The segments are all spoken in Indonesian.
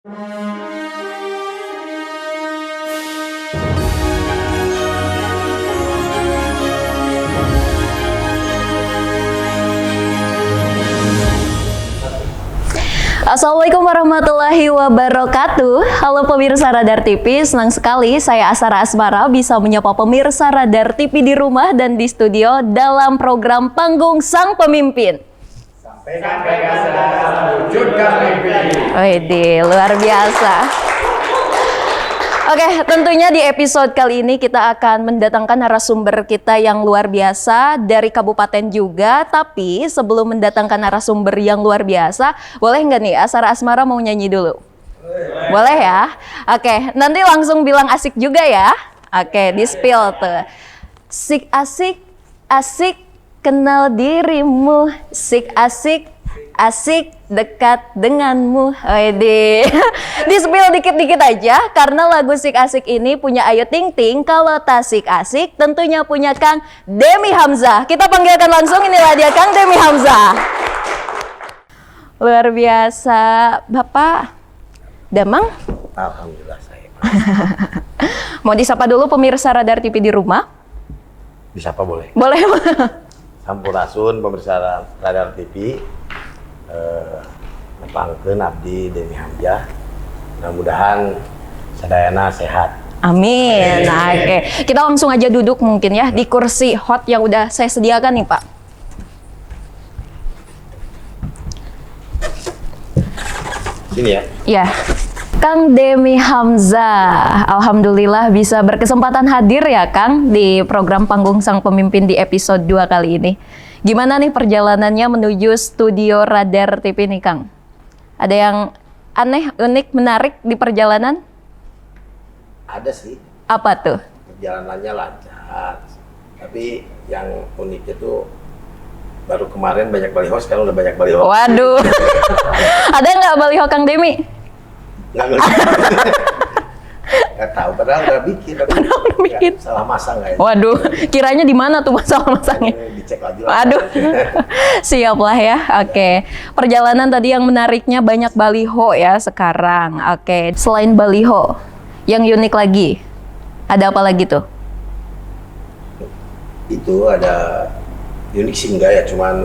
Assalamualaikum warahmatullahi wabarakatuh. Halo pemirsa Radar TV, senang sekali saya Asara Asmara bisa menyapa pemirsa Radar TV di rumah dan di studio dalam program Panggung Sang Pemimpin. Sampaikan gagasan, wujudkan mimpi. Wih, luar biasa. Oke, tentunya di episode kali ini kita akan mendatangkan narasumber kita yang luar biasa dari kabupaten juga. Tapi sebelum mendatangkan narasumber yang luar biasa, boleh nggak nih Asara Asmara mau nyanyi dulu? Boleh ya? Oke, nanti langsung bilang asik juga ya. Oke, di spill tuh. Sik asik, asik kenal dirimu. Sik asik, asik dekat denganmu. Wede. Di-spill dikit-dikit aja karena lagu Sik Asik ini punya Ayu Ting Ting. Kalau tasik asik tentunya punya Kang Demi Hamzah. Kita panggilkan langsung, inilah dia Kang Demi Hamzah. Luar biasa. Bapak Damang? Alhamdulillah saya. Mau disapa dulu pemirsa Radar TV di rumah? Disapa boleh. Boleh. Sampurasun pemirsa Radar TV. Nepangkeun abdi Demi Hamzah. Mudah-mudahan sadayana sehat. Amin. Nah, oke. Kita langsung aja duduk mungkin ya di kursi hot yang udah saya sediakan nih, Pak. Sini ya. Ya. Kang Demi Hamzah, alhamdulillah bisa berkesempatan hadir ya Kang di program Panggung Sang Pemimpin di episode 2 kali ini. Gimana nih perjalanannya menuju studio Radar TV nih Kang? Ada yang aneh, unik, menarik di perjalanan? Ada sih. Apa tuh? Perjalanannya lancar. Tapi yang uniknya tuh baru kemarin banyak baliho, sekarang udah banyak baliho. Waduh. Ada nggak baliho Kang Demi? Nggak ngerti. Nggak tahu, padahal udah bikin. Padahal udah bikin. Salah masang nggak ya? Waduh, kiranya di mana tuh masalah masangnya? Dicek lagi lah. Aduh, siap lah ya. Oke, perjalanan tadi yang menariknya banyak baliho ya sekarang. Oke, selain baliho, yang unik lagi, ada apa lagi tuh? Itu ada unik sih enggak ya, cuman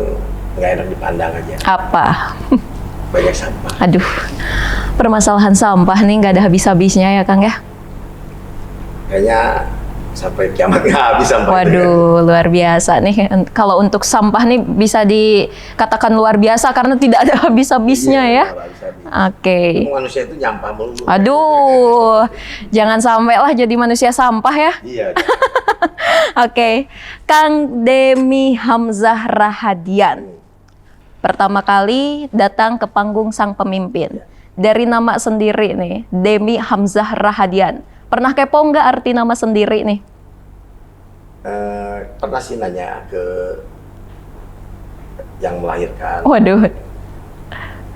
nggak enak dipandang aja. Apa? Banyak sampah. Aduh, permasalahan sampah nih nggak ada habis-habisnya ya Kang ya? Kayaknya sampai kiamat nggak habis sampah. Waduh, luar biasa nih. Kalau untuk sampah nih bisa dikatakan luar biasa karena tidak ada habis-habisnya ya. Oke. Manusia itu nyampah mulu. Aduh, jangan sampai lah jadi manusia sampah ya. Iya. Oke, Kang Demi Hamzah Rahadian. Pertama kali datang ke Panggung Sang Pemimpin. Dari nama sendiri nih, Demi Hamzah Rahadian. Pernah kepo nggak arti nama sendiri nih? Pernah sih nanya ke yang melahirkan. Waduh.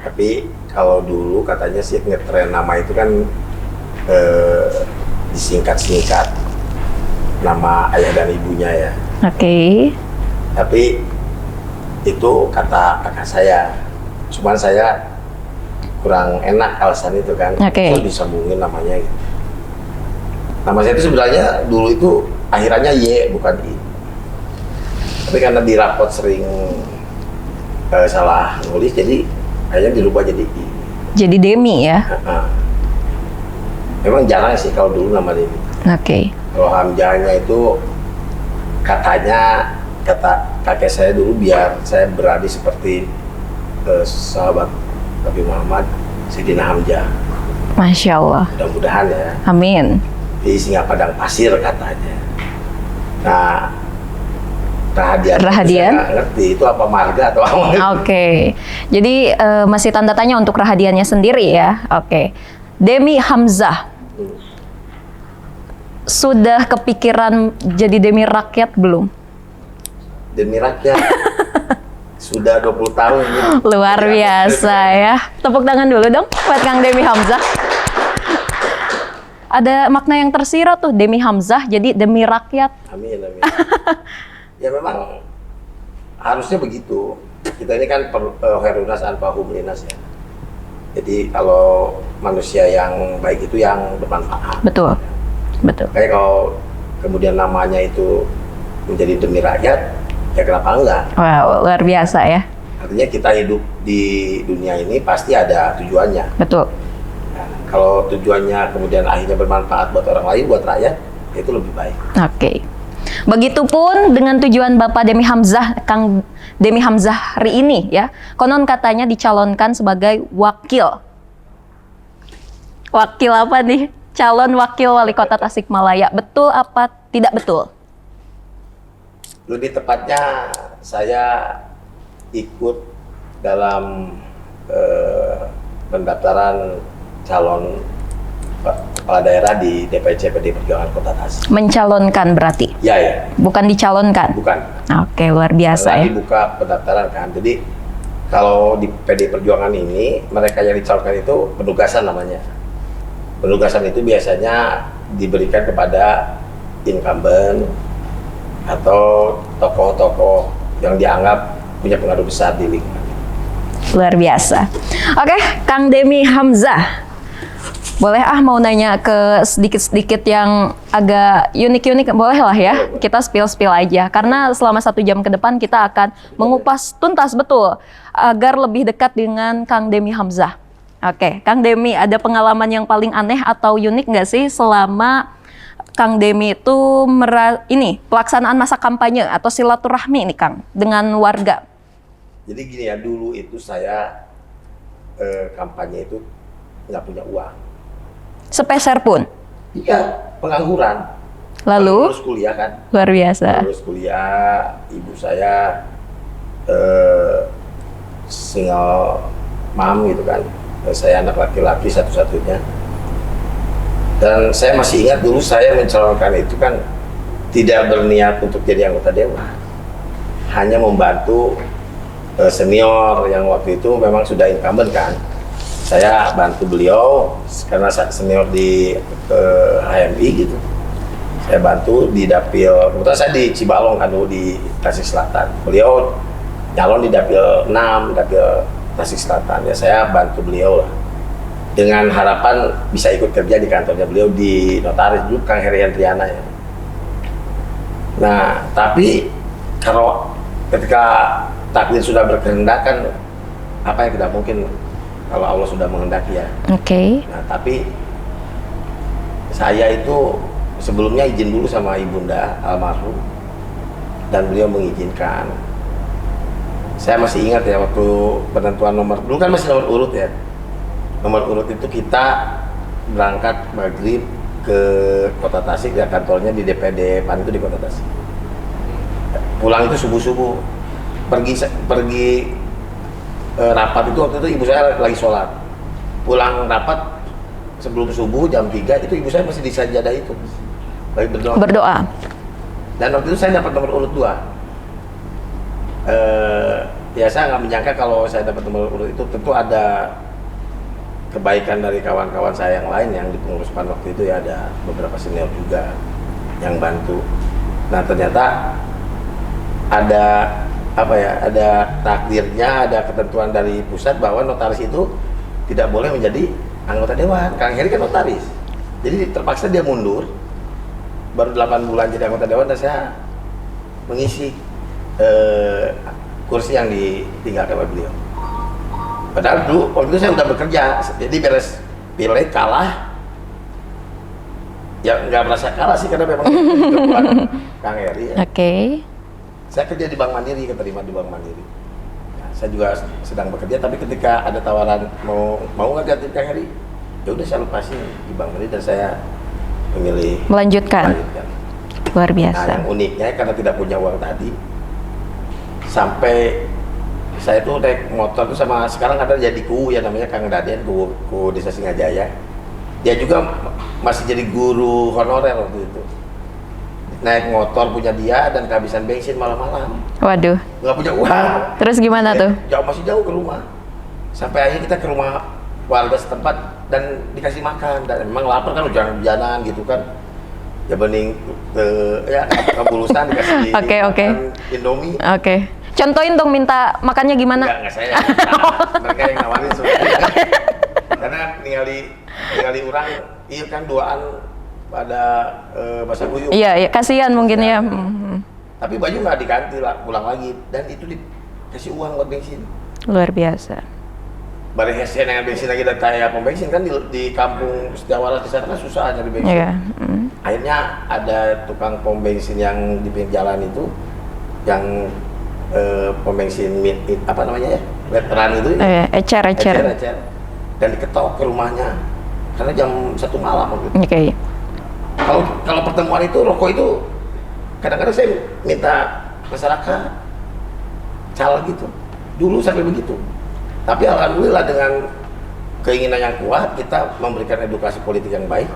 Tapi kalau dulu katanya sih ngetren nama itu kan disingkat-singkat nama ayah dan ibunya ya. Oke. Tapi itu kata kakak saya. Cuman saya kurang enak alasan itu kan. Oke. Kok disambungin namanya gitu. Nama saya itu sebenarnya dulu itu akhirannya Y bukan I. Tapi karena di rapot sering salah nulis, jadi akhirnya dirubah jadi I. Jadi Demi ya? Memang jarang sih kalau dulu nama Demi. Oke. Kalau Hamzahnya itu katanya, kata kakek saya dulu biar saya berani seperti sahabat Nabi Muhammad, Sayyidina Hamzah. Masya Allah. Mudah-mudahan ya. Amin. Di singa padang pasir katanya. Nah, Rahadian. Rahadian? Saya nggak ngerti itu apa marga atau apa. Oke. Jadi masih tanda tanya untuk Rahadiannya sendiri ya. Oke. Demi Hamzah. Sudah kepikiran jadi Demi rakyat belum? Demi rakyat. Sudah 20 tahun ini. Luar biasa ya. Tepuk tangan dulu dong buat Kang Demi Hamzah. Ada makna yang tersirat tuh, Demi Hamzah jadi demi rakyat. Amin, amin. Ya memang harusnya begitu. Kita ini kan khairun nas anfa'uhum linnas ya. Jadi kalau manusia yang baik itu yang bermanfaat. Betul. Betul. Kayak kalau kemudian namanya itu menjadi demi rakyat, ya kenapa enggak? Wow, luar biasa ya. Artinya kita hidup di dunia ini pasti ada tujuannya. Betul. Nah, kalau tujuannya kemudian akhirnya bermanfaat buat orang lain, buat rakyat, ya itu lebih baik. Oke. Begitupun dengan tujuan Bapak Demi Hamzah, Kang Demi Hamzah hari ini ya. Konon katanya dicalonkan sebagai wakil. Wakil apa nih? Calon wakil wali kota Tasikmalaya. Betul apa tidak betul? Lebih tepatnya saya ikut dalam pendaftaran calon kepala daerah di DPC PD Perjuangan Kota Tasik. Mencalonkan berarti? Ya, ya. Bukan dicalonkan? Bukan. Oke, luar biasa Karena ya. dibuka pendaftaran kan. Jadi kalau di PD Perjuangan ini, mereka yang dicalonkan itu penugasan namanya. Penugasan itu biasanya diberikan kepada incumbent atau tokoh-tokoh yang dianggap punya pengaruh besar di lingkungan. Luar biasa. Oke, Kang Demi Hamzah. Boleh mau nanya ke sedikit-sedikit yang agak unik-unik, boleh lah ya. Kita spill-spill aja. Karena selama 1 jam ke depan kita akan mengupas tuntas betul agar lebih dekat dengan Kang Demi Hamzah. Oke, Kang Demi, ada pengalaman yang paling aneh atau unik nggak sih selama Kang Demi itu pelaksanaan masa kampanye atau silaturahmi nih Kang dengan warga? Jadi gini ya, dulu itu saya kampanye itu nggak punya uang. Sepeser pun? Iya, pengangguran. Lalu? Lulus kuliah kan. Luar biasa. Lulus kuliah, ibu saya single mom gitu kan. Saya anak laki-laki satu-satunya. Dan saya masih ingat dulu saya mencalonkan itu kan tidak berniat untuk jadi anggota dewan. Hanya membantu senior yang waktu itu memang sudah incumbent kan. Saya bantu beliau karena senior di HMI gitu. Saya bantu di dapil, kebetulan saya di Cibalong kan dulu di Tasik Selatan. Beliau nyalon di dapil 6, dapil Tasik Selatan. Ya saya bantu beliau lah. Dengan harapan bisa ikut kerja di kantornya beliau di notaris dulu, Kang Heri Hendriana ya. Nah, tapi kalau ketika takdir sudah berkehendak kan apa yang tidak mungkin kalau Allah sudah menghendaki ya. Oke. Nah, tapi saya itu sebelumnya izin dulu sama ibunda almarhum dan beliau mengizinkan. Saya masih ingat ya waktu penentuan nomor, dulu kan masih nomor urut ya. Nomor urut itu kita berangkat maghrib ke Kota Tasik ya, kantornya di DPD PAN itu di Kota Tasik. Pulang itu subuh-subuh. Pergi rapat itu waktu itu ibu saya lagi sholat. Pulang rapat sebelum subuh jam 3 itu ibu saya masih di sajadah itu lagi berdoa. Berdoa. Dan waktu itu saya dapat nomor urut 2. Ya saya nggak menyangka kalau saya dapat nomor urut itu tentu ada kebaikan dari kawan-kawan saya yang lain yang di pengurus PAN waktu itu ya, ada beberapa senior juga yang bantu. Nah ternyata ada apa ya, ada takdirnya, ada ketentuan dari pusat bahwa notaris itu tidak boleh menjadi anggota dewan. Kang Heri kan notaris, jadi terpaksa dia mundur. Baru 8 bulan jadi anggota dewan dan saya mengisi kursi yang ditinggalkan oleh beliau. Padahal dulu waktu itu saya udah bekerja, jadi beres pilek kalah, ya nggak merasa kalah sih karena memang kebutuhan Kang Heri. Ya. Oke. Saya kerja di Bank Mandiri, keterima di Bank Mandiri. Nah, saya juga sedang bekerja, tapi ketika ada tawaran mau nggak ganti Kang Heri, ya udah saya lepasin di Bank Mandiri dan saya memilih Melanjutkan. Luar Nah, biasa. yang uniknya karena tidak punya uang tadi, sampai saya tuh naik motor tuh sama sekarang ada jadi kuwu ya namanya Kang Daden, kuwu Desa Singajaya. Dia juga masih jadi guru honorer waktu itu. Naik motor punya dia dan kehabisan bensin malam-malam. Waduh. Nggak punya uang. Terus gimana tuh? Masih jauh ke rumah. Sampai akhirnya kita ke rumah warga setempat dan dikasih makan. Dan memang lapar kan, hujan-hujanan gitu kan. Ya bening ya kabulusan dikasih Oke. makan Indomie. Oke. Contohin dong minta makannya gimana? Enggak saya. Mereka yang nawarin sebenarnya. ningali orang, iya kan duaan pada bahasa kuyuk. Iya, kasihan mungkin ya. Tapi baju nggak diganti lah, pulang lagi dan itu dikasih uang buat bensin. Luar biasa. Bareng hesen dengan bensin lagi dan kayak pom bensin kan di kampung Setiawaras di sana kan susah nyari bensin. Iya. Akhirnya ada tukang pom bensin yang di pinggir jalan itu yang pom bensin apa namanya ya, veteran itu ya. Ecer. Dan diketok ke rumahnya karena jam 1 malam gitu. Oke. Kalau pertemuan itu rokok itu kadang-kadang saya minta masyarakat cal gitu. Dulu sampai begitu. Tapi alhamdulillah dengan keinginan yang kuat kita memberikan edukasi politik yang baik.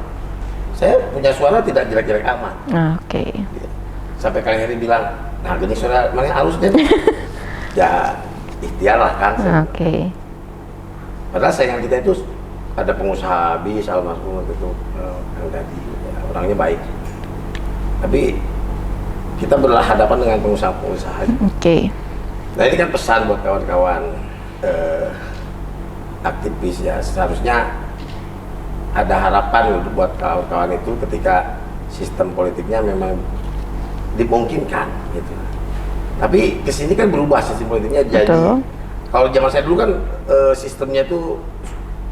Saya punya suara tidak jelek-jelek amat. Oke. Sampai Kang Heri bilang, nah gini suara mana halus deh. Ya ikhtiar lah kan. Oke. Padahal saingan kita itu ada pengusaha bis, almarhum gitu, Kang Dadi, ya, orangnya baik. Tapi kita berhadapan dengan pengusaha-pengusaha. Oke. Nah ini kan pesan buat kawan-kawan aktivis ya, seharusnya ada harapan gitu buat kawan-kawan itu ketika sistem politiknya memang dimungkinkan gitu. Tapi kesini kan berubah sistem politiknya. Jadi kalau zaman saya dulu kan sistemnya tuh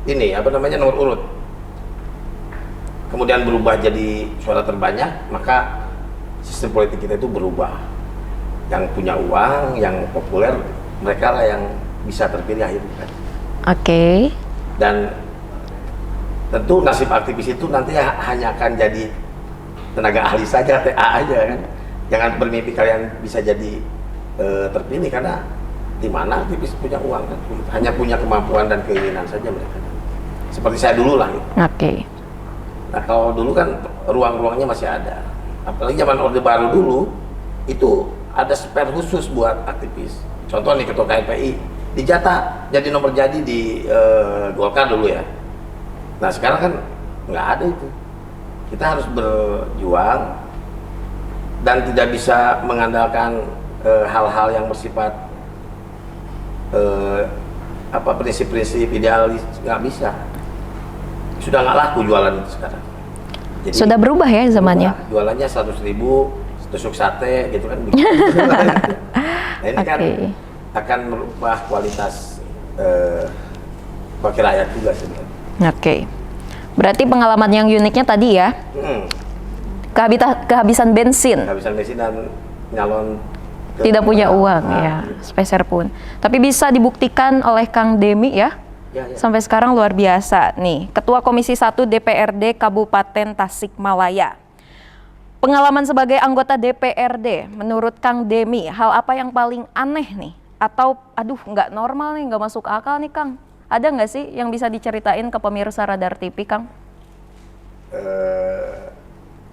ini apa namanya nomor urut, kemudian berubah jadi suara terbanyak, maka sistem politik kita itu berubah. Yang punya uang, yang populer, mereka lah yang bisa terpilih akhirnya. Oke. Dan tentu nasib aktivis itu nanti hanya akan jadi tenaga ahli saja, TA aja kan. Jangan bermimpi kalian bisa jadi terpilih, karena di mana aktivis punya uang kan? Hanya punya kemampuan dan keinginan saja mereka. Seperti saya dulu lah. Gitu. Oke. Nah kalau dulu kan ruang-ruangnya masih ada. Apalagi zaman Orde Baru dulu itu ada spare khusus buat aktivis. Contoh nih ketua KPI dijatah jadi nomor jadi di Golkar dulu ya. Nah sekarang kan nggak ada itu. Kita harus berjuang dan tidak bisa mengandalkan hal-hal yang bersifat prinsip-prinsip idealis, nggak bisa. Sudah nggak laku jualan itu sekarang. Jadi, sudah berubah ya zamannya. Jualannya 100.000 tusuk sate gitu kan. Nah ini kan akan merubah kualitas wakil rakyat juga sebenarnya. Oke. Berarti pengalaman yang uniknya tadi ya, kehabisan bensin. Kehabisan bensin dan nyalon tidak punya uang ya, sepeser pun. Tapi bisa dibuktikan oleh Kang Demi ya. Sampai sekarang luar biasa nih, Ketua Komisi 1 DPRD Kabupaten Tasikmalaya. Pengalaman sebagai anggota DPRD, menurut Kang Demi, hal apa yang paling aneh nih? Atau aduh nggak normal nih, nggak masuk akal nih Kang? Ada nggak sih yang bisa diceritain ke pemirsa Radar TV Kang?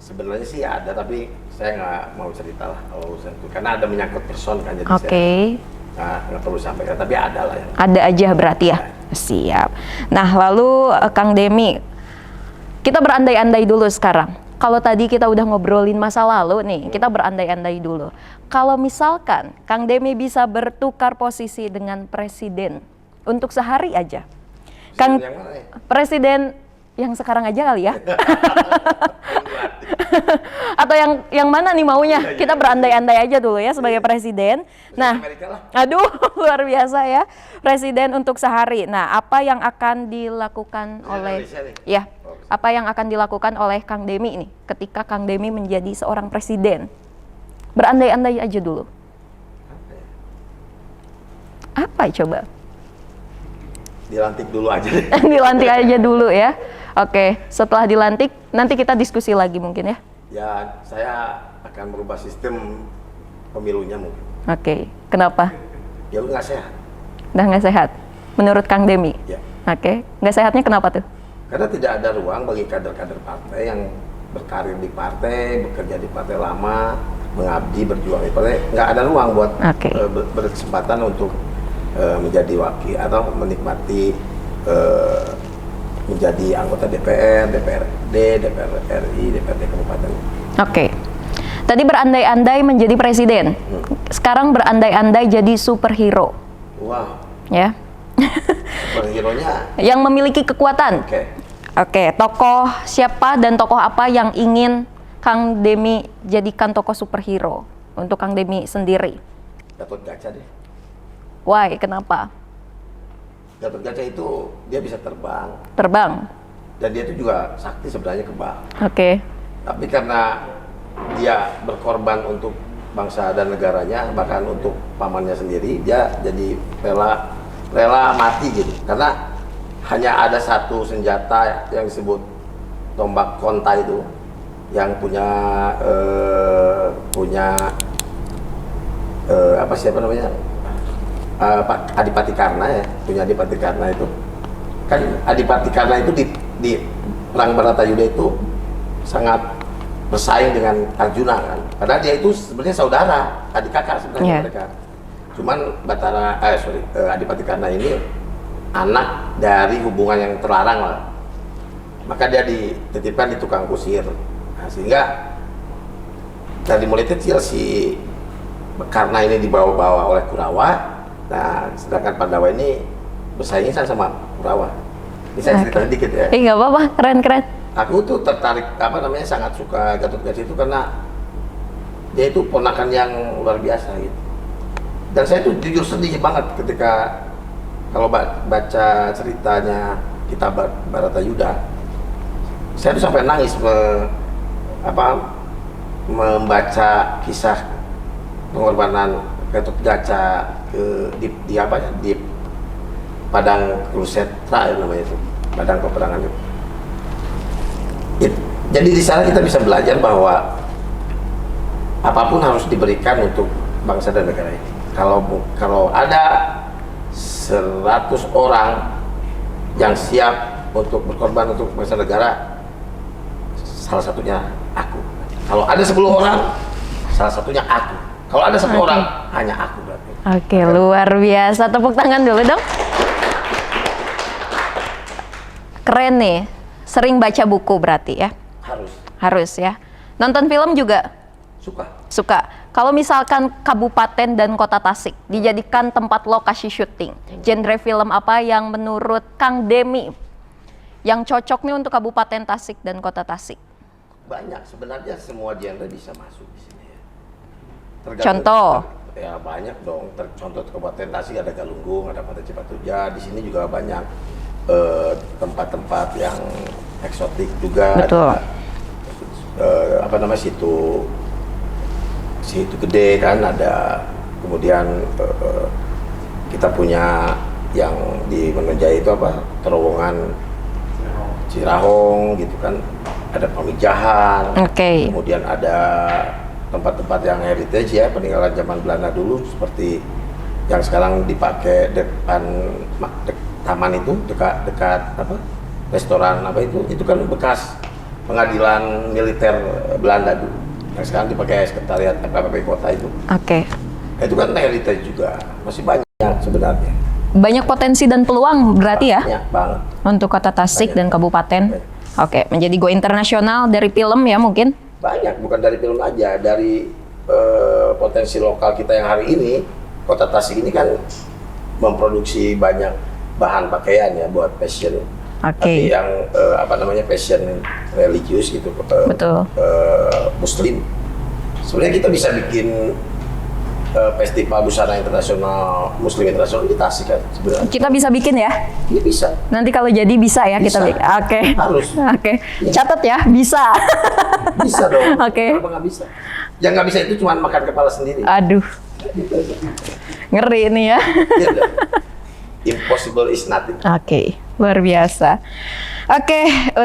Sebenarnya sih ada, tapi saya nggak mau cerita lah kalau urusan itu, karena ada menyangkut person kan, jadi saya nggak perlu sampaikan, tapi ada lah ya. Ada aja berarti ya? Siap. Nah lalu Kang Demi, kita berandai-andai dulu sekarang. Kalau tadi kita udah ngobrolin masa lalu nih, kita berandai-andai dulu. Kalau misalkan Kang Demi bisa bertukar posisi dengan presiden untuk sehari aja. Kang yang mana ya? Presiden yang sekarang aja kali ya. Atau yang mana nih maunya? Kita berandai-andai aja dulu ya sebagai presiden. Nah, aduh luar biasa ya. Presiden untuk sehari. Nah, apa yang akan dilakukan oleh apa yang akan dilakukan oleh Kang Demi ini ketika Kang Demi menjadi seorang presiden? Berandai-andai aja dulu. Apa coba? Dilantik dulu aja. Dilantik aja dulu ya. Oke, setelah dilantik nanti kita diskusi lagi mungkin ya. Ya, saya akan merubah sistem pemilunya mungkin. Oke, kenapa? Ya udah nggak sehat. Udah nggak sehat, menurut Kang Demi? Ya. Oke, nggak sehatnya kenapa tuh? Karena tidak ada ruang bagi kader-kader partai yang berkarir di partai, bekerja di partai lama, mengabdi, berjuang di partai. Nggak ada ruang buat berkesempatan untuk menjadi wakil atau menikmati menjadi anggota DPR, DPRD, DPR RI, DPRD Kabupaten. Oke. Tadi berandai-andai menjadi presiden. Sekarang berandai-andai jadi superhero. Wow. Ya. superhero-nya. Yang memiliki kekuatan. Oke. Oke, tokoh siapa dan tokoh apa yang ingin Kang Demi jadikan tokoh superhero untuk Kang Demi sendiri? Gatot Kaca deh. Why? Kenapa? Gatot Kaca itu dia bisa terbang Terbang. dan dia itu juga sakti sebenarnya kebal. Oke. Tapi karena dia berkorban untuk bangsa dan negaranya, bahkan untuk pamannya sendiri, dia jadi rela mati gitu. Karena hanya ada satu senjata yang disebut tombak konta itu, yang punya siapa namanya, Pak Adipati Karna ya, punya Adipati Karna itu. Kan Adipati Karna itu di perang Baratayuda itu sangat bersaing dengan Arjuna kan, padahal dia itu sebenarnya saudara, adik kakak sebenarnya mereka. Cuman Adipati Karna ini anak dari hubungan yang terlarang lah, maka dia dititipkan di tukang kusir. Nah, sehingga dari mulai kecil si Karna ini dibawa-bawa oleh Kurawa. Nah, sedangkan Pandawa ini bersaingan sama Kurawa. Ini saya cerita sedikit ya. Nggak apa-apa, keren. Aku tuh tertarik, sangat suka Gatot Kaca itu karena dia itu ponakan yang luar biasa gitu. Dan saya tuh jujur sedih banget ketika kalau baca ceritanya Kitab Baratayuda. Saya tuh sampai nangis membaca kisah pengorbanan Gatot Kaca di Padang Kurusetra namanya itu, Padang Peperangan itu. Jadi di sana kita bisa belajar bahwa apapun harus diberikan untuk bangsa dan negara ini. Kalau ada 100 orang yang siap untuk berkorban untuk bangsa negara, salah satunya aku. Kalau ada 10 orang, salah satunya aku. Kalau ada 1 orang, hanya aku berarti. Oke, luar biasa. Tepuk tangan dulu dong. Keren nih. Sering baca buku berarti ya? Harus ya. Nonton film juga? Suka. Kalau misalkan kabupaten dan kota Tasik dijadikan tempat lokasi syuting, genre film apa yang menurut Kang Demi yang cocok nih untuk kabupaten Tasik dan kota Tasik? Banyak, sebenarnya semua genre bisa masuk di sini ya. Contoh? Ya banyak dong. Contoh kabupaten Tasik ada Galunggung, ada Pantai Cipatujah. Di sini juga banyak tempat-tempat yang eksotik juga. Betul. Ada, situ gede kan ada. Kemudian kita punya yang di Menenjai itu terowongan Cirahong gitu kan. Ada Pamijahan. Kemudian ada tempat-tempat yang heritage ya, peninggalan zaman Belanda dulu seperti yang sekarang dipakai depan taman itu, dekat restoran itu kan bekas pengadilan militer Belanda dulu yang sekarang dipakai sekretariat KPP kota itu. Itu kan heritage juga, masih banyak sebenarnya. Banyak potensi dan peluang berarti ya? Banyak banget. Untuk kota Tasik dan kabupaten. Menjadi go internasional dari film ya mungkin? Banyak, bukan dari film aja, dari potensi lokal kita yang hari ini, kota Tasik ini kan memproduksi banyak bahan pakaian ya buat fashion. Tapi yang fashion religius gitu. Betul. Muslim. Sebenarnya kita bisa bikin festival busana internasional, Muslim internasional di Tasik kan sebenarnya. Kita bisa bikin ya? Iya bisa. Nanti kalau jadi bisa ya kita bikin. Harus. Ya. Catat ya, bisa. Bisa dong. Kenapa nggak bisa? Yang nggak bisa itu cuma makan kepala sendiri. Aduh. Ngeri ini ya. Impossible is nothing. Luar biasa.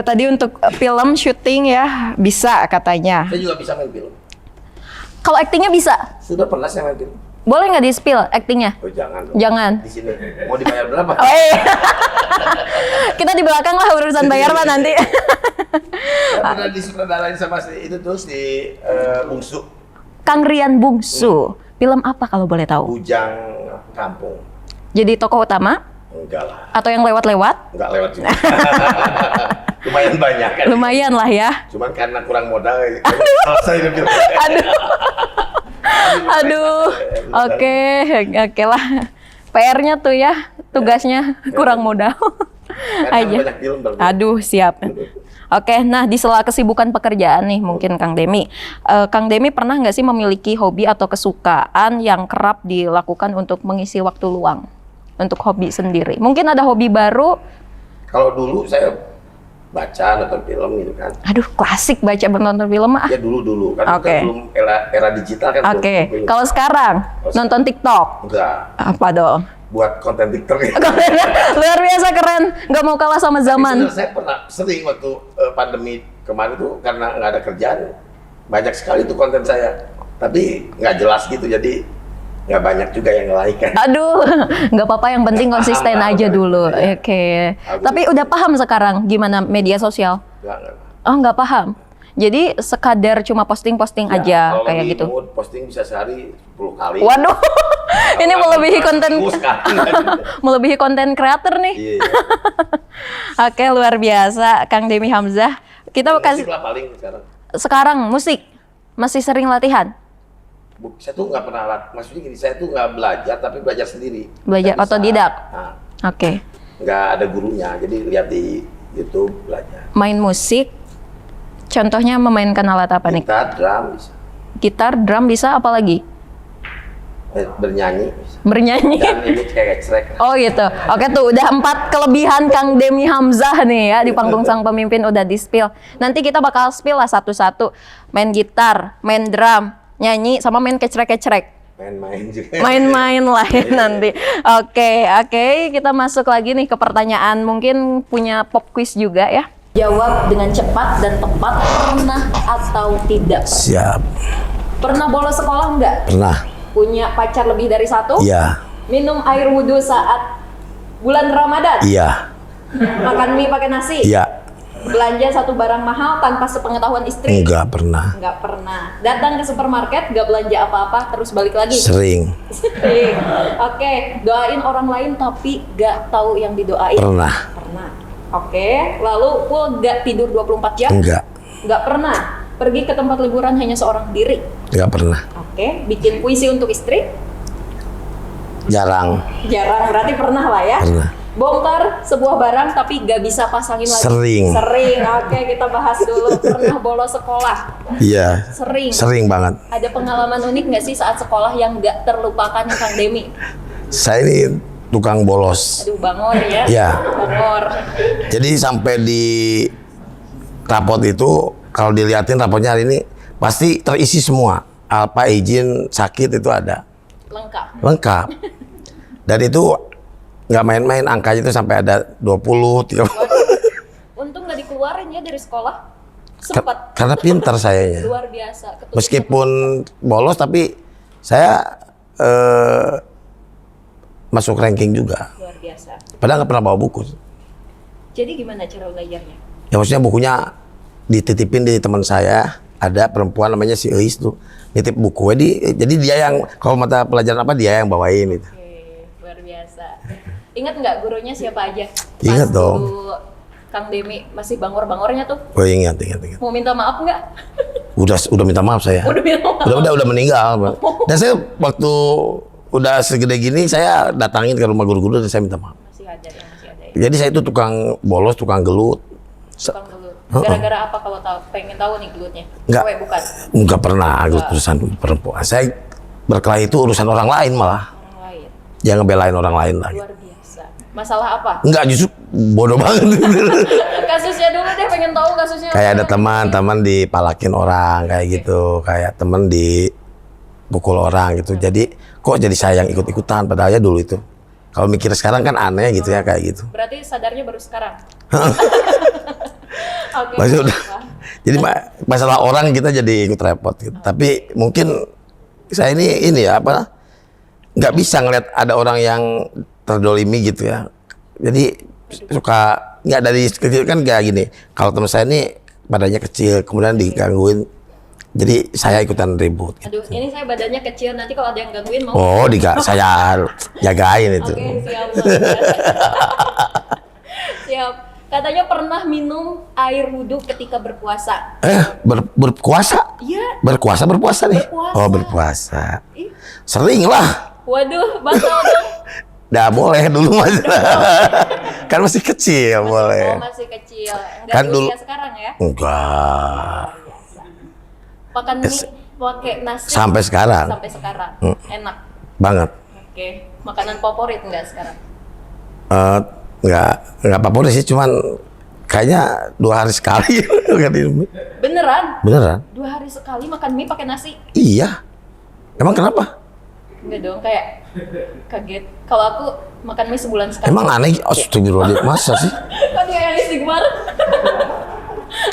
Tadi untuk film syuting ya bisa katanya. Saya juga bisa main film. Kalau aktingnya bisa? Sudah pernah saya main film. Boleh nggak di-spill aktingnya? Oh jangan. Jangan. Di sini. Mau dibayar berapa? Kita di belakang lah urusan bayar Pak nanti. Saya pernah disutradarain sama itu terus di Bungsu. Kang Rian Bungsu. Film apa kalau boleh tahu? Bujang Kampung. Jadi tokoh utama? Enggak lah. Atau yang lewat-lewat? Enggak lewat juga. Lumayan banyak kan. Lumayan lah ya. Cuman karena kurang modal, selesai film. Aduh. Oke lah. PR-nya tuh ya tugasnya kurang modal. Karena Aja. banyak film baru. Aduh, siap. Oke, nah di sela kesibukan pekerjaan nih mungkin Kang Demi. Kang Demi pernah nggak sih memiliki hobi atau kesukaan yang kerap dilakukan untuk mengisi waktu luang? Untuk hobi sendiri. Mungkin ada hobi baru. Kalau dulu saya baca, nonton film gitu kan. Aduh, klasik baca menonton film ah. Ya dulu kan Oke. kan belum era digital kan. Oke, belum. kalau sekarang nonton TikTok. Enggak, Apa dong? buat konten TikTok ya. Luar biasa keren, nggak mau kalah sama zaman. Sebenarnya saya pernah sering waktu pandemi kemarin tuh karena nggak ada kerjaan, banyak sekali tuh konten saya. Tapi nggak jelas gitu, jadi nggak banyak juga yang like kan. Aduh, nggak apa-apa, yang penting konsisten Paham, aja paham. dulu. Iya. Oke. Aku- Tapi udah paham sekarang gimana media sosial? Nggak. Oh, nggak paham. Jadi sekadar cuma posting-posting Ya, aja kalau kayak lagi gitu. mood, posting bisa sehari 10 kali. Waduh, ini Kalau melebihi lagi konten, pas, sekali. melebihi konten kreator nih. Iya, iya. Oke, luar biasa, Kang Demi Hamzah. Kita kasih Musik lah paling sekarang. sekarang musik masih sering latihan, Saya tuh nggak pernah maksudnya gini, saya tuh nggak belajar tapi belajar sendiri. Belajar Nggak bisa. otodidak? Nah, oke. nggak ada gurunya, jadi lihat di YouTube belajar. Main musik, contohnya memainkan alat apa nih? Gitar, drum bisa. Gitar, drum bisa, apa lagi? Bernyanyi bisa. Bernyanyi. Dan ini kayak cekrek. Oh gitu. Oke tuh udah 4 kelebihan Kang Demi Hamzah nih ya di panggung sang pemimpin udah di-spill. Nanti kita bakal spill lah satu-satu. Main gitar, main drum, nyanyi, sama main kecrek-kecrek. Main-main juga. Main-main lain nanti. Oke, kita masuk lagi nih ke pertanyaan. Mungkin punya pop quiz juga ya. Jawab dengan cepat dan tepat, pernah atau tidak? Siap. Pernah bolos sekolah enggak? Pernah. Punya pacar lebih dari 1? Iya. Minum air wudhu saat bulan Ramadan? Iya. Makan mie pakai nasi? Iya. Belanja satu barang mahal tanpa sepengetahuan istri? Enggak pernah. Enggak pernah. Datang ke supermarket, enggak belanja apa-apa, terus balik lagi? Sering. Sering. Oke, doain orang lain tapi enggak tahu yang didoain? Pernah. Pernah. Oke, lalu full enggak tidur 24 jam? Enggak. Enggak pernah. Pergi ke tempat liburan hanya seorang diri? Enggak pernah. Oke, bikin puisi untuk istri? Jarang. Jarang, berarti pernah lah ya? Pernah. Bongkar sebuah barang tapi gak bisa pasangin lagi? Sering. Sering, oke kita bahas dulu. Pernah bolos sekolah? Iya. Sering. Sering banget. Ada pengalaman unik gak sih saat sekolah yang gak terlupakan Kang Demi? Saya ini tukang bolos. Aduh, bangor ya? Iya. Bangor. Jadi sampai di rapot itu, kalau dilihatin rapotnya hari ini, pasti terisi semua. Apa izin sakit itu ada. Lengkap. Lengkap. Dan itu nggak main-main, angkanya itu sampai ada 20, 30. Untung gak dikeluarin ya dari sekolah? Sempat. Karena pintar sayanya. Luar biasa. Ketutup. Meskipun bolos tapi saya masuk ranking juga. Luar biasa. Padahal nggak pernah bawa buku. Jadi gimana cara belajarnya? Ya maksudnya bukunya dititipin di teman saya. Ada perempuan namanya si Eis tuh nitip buku. Jadi dia yang kalau mata pelajaran apa dia yang bawain gitu. Oke, luar biasa. Ingat nggak gurunya siapa aja? Ingat Pas dong. dulu Kang Demi masih bangor-bangornya tuh. Oh ingat. Mau minta maaf nggak? Udah minta maaf saya. Udah minta maaf. Udah meninggal. Dan saya waktu udah segede gini saya datangin ke rumah guru-guru dan saya minta maaf. Masih ada ya. Jadi saya itu tukang bolos, tukang gelut. Tukang gelut. Gara-gara apa kalau tahu? Pengen tahu nih gelutnya? Nggak. Cewek bukan? Nggak pernah gelut urusan perempuan. Saya berkelahi itu urusan orang lain malah. Orang lain. Jangan ngebelain orang lain lagi. Luar biasa. Masalah apa? Enggak, justru bodoh banget. Kasusnya dulu deh, pengen tahu kasusnya. Kayak ada teman dipalakin orang kayak gitu, kayak teman dipukul orang gitu. Jadi kok jadi saya yang ikut-ikutan padahal ya dulu itu. Kalau mikir sekarang kan aneh gitu ya kayak gitu. Berarti sadarnya baru sekarang. Oke. Maksudnya udah. apa? Jadi masalah orang kita jadi ikut repot gitu. Tapi mungkin saya ini ya apa nggak bisa ngeliat ada orang yang terdolimi gitu ya. Jadi suka nggak dari kecil kan kayak gini. Kalau teman saya ini badannya kecil, kemudian digangguin. Jadi saya ikutan ribut. Gitu. Aduh, ini saya badannya kecil. Nanti kalau ada yang gangguin mau. Oh, saya jagain itu. Oke, siap. Siap. Katanya pernah minum air wudhu ketika berpuasa. Berpuasa? Iya. Berpuasa nih. Berpuasa. Oh, berpuasa. Ih. Sering lah. Waduh, batal dong. Nggak boleh dulu mas. Kan masih kecil boleh. Oh, masih kecil. Enggak Kan dulu dulu- ya sekarang ya. Enggak. Makan mie pakai nasi Sampai sekarang sampai sekarang. Enak. banget. Oke. Makanan favorit enggak sekarang? Nggak favorit sih, cuman kayaknya 2 hari sekali makan Indomie. Beneran? Beneran? 2 hari sekali makan mie pakai nasi? Iya. Emang kenapa? Enggak dong, kayak kaget. Kalau aku makan mie sebulan sekali. Emang aneh? Astagfirullahaladzim, masa sih? Kan kayak istighfar.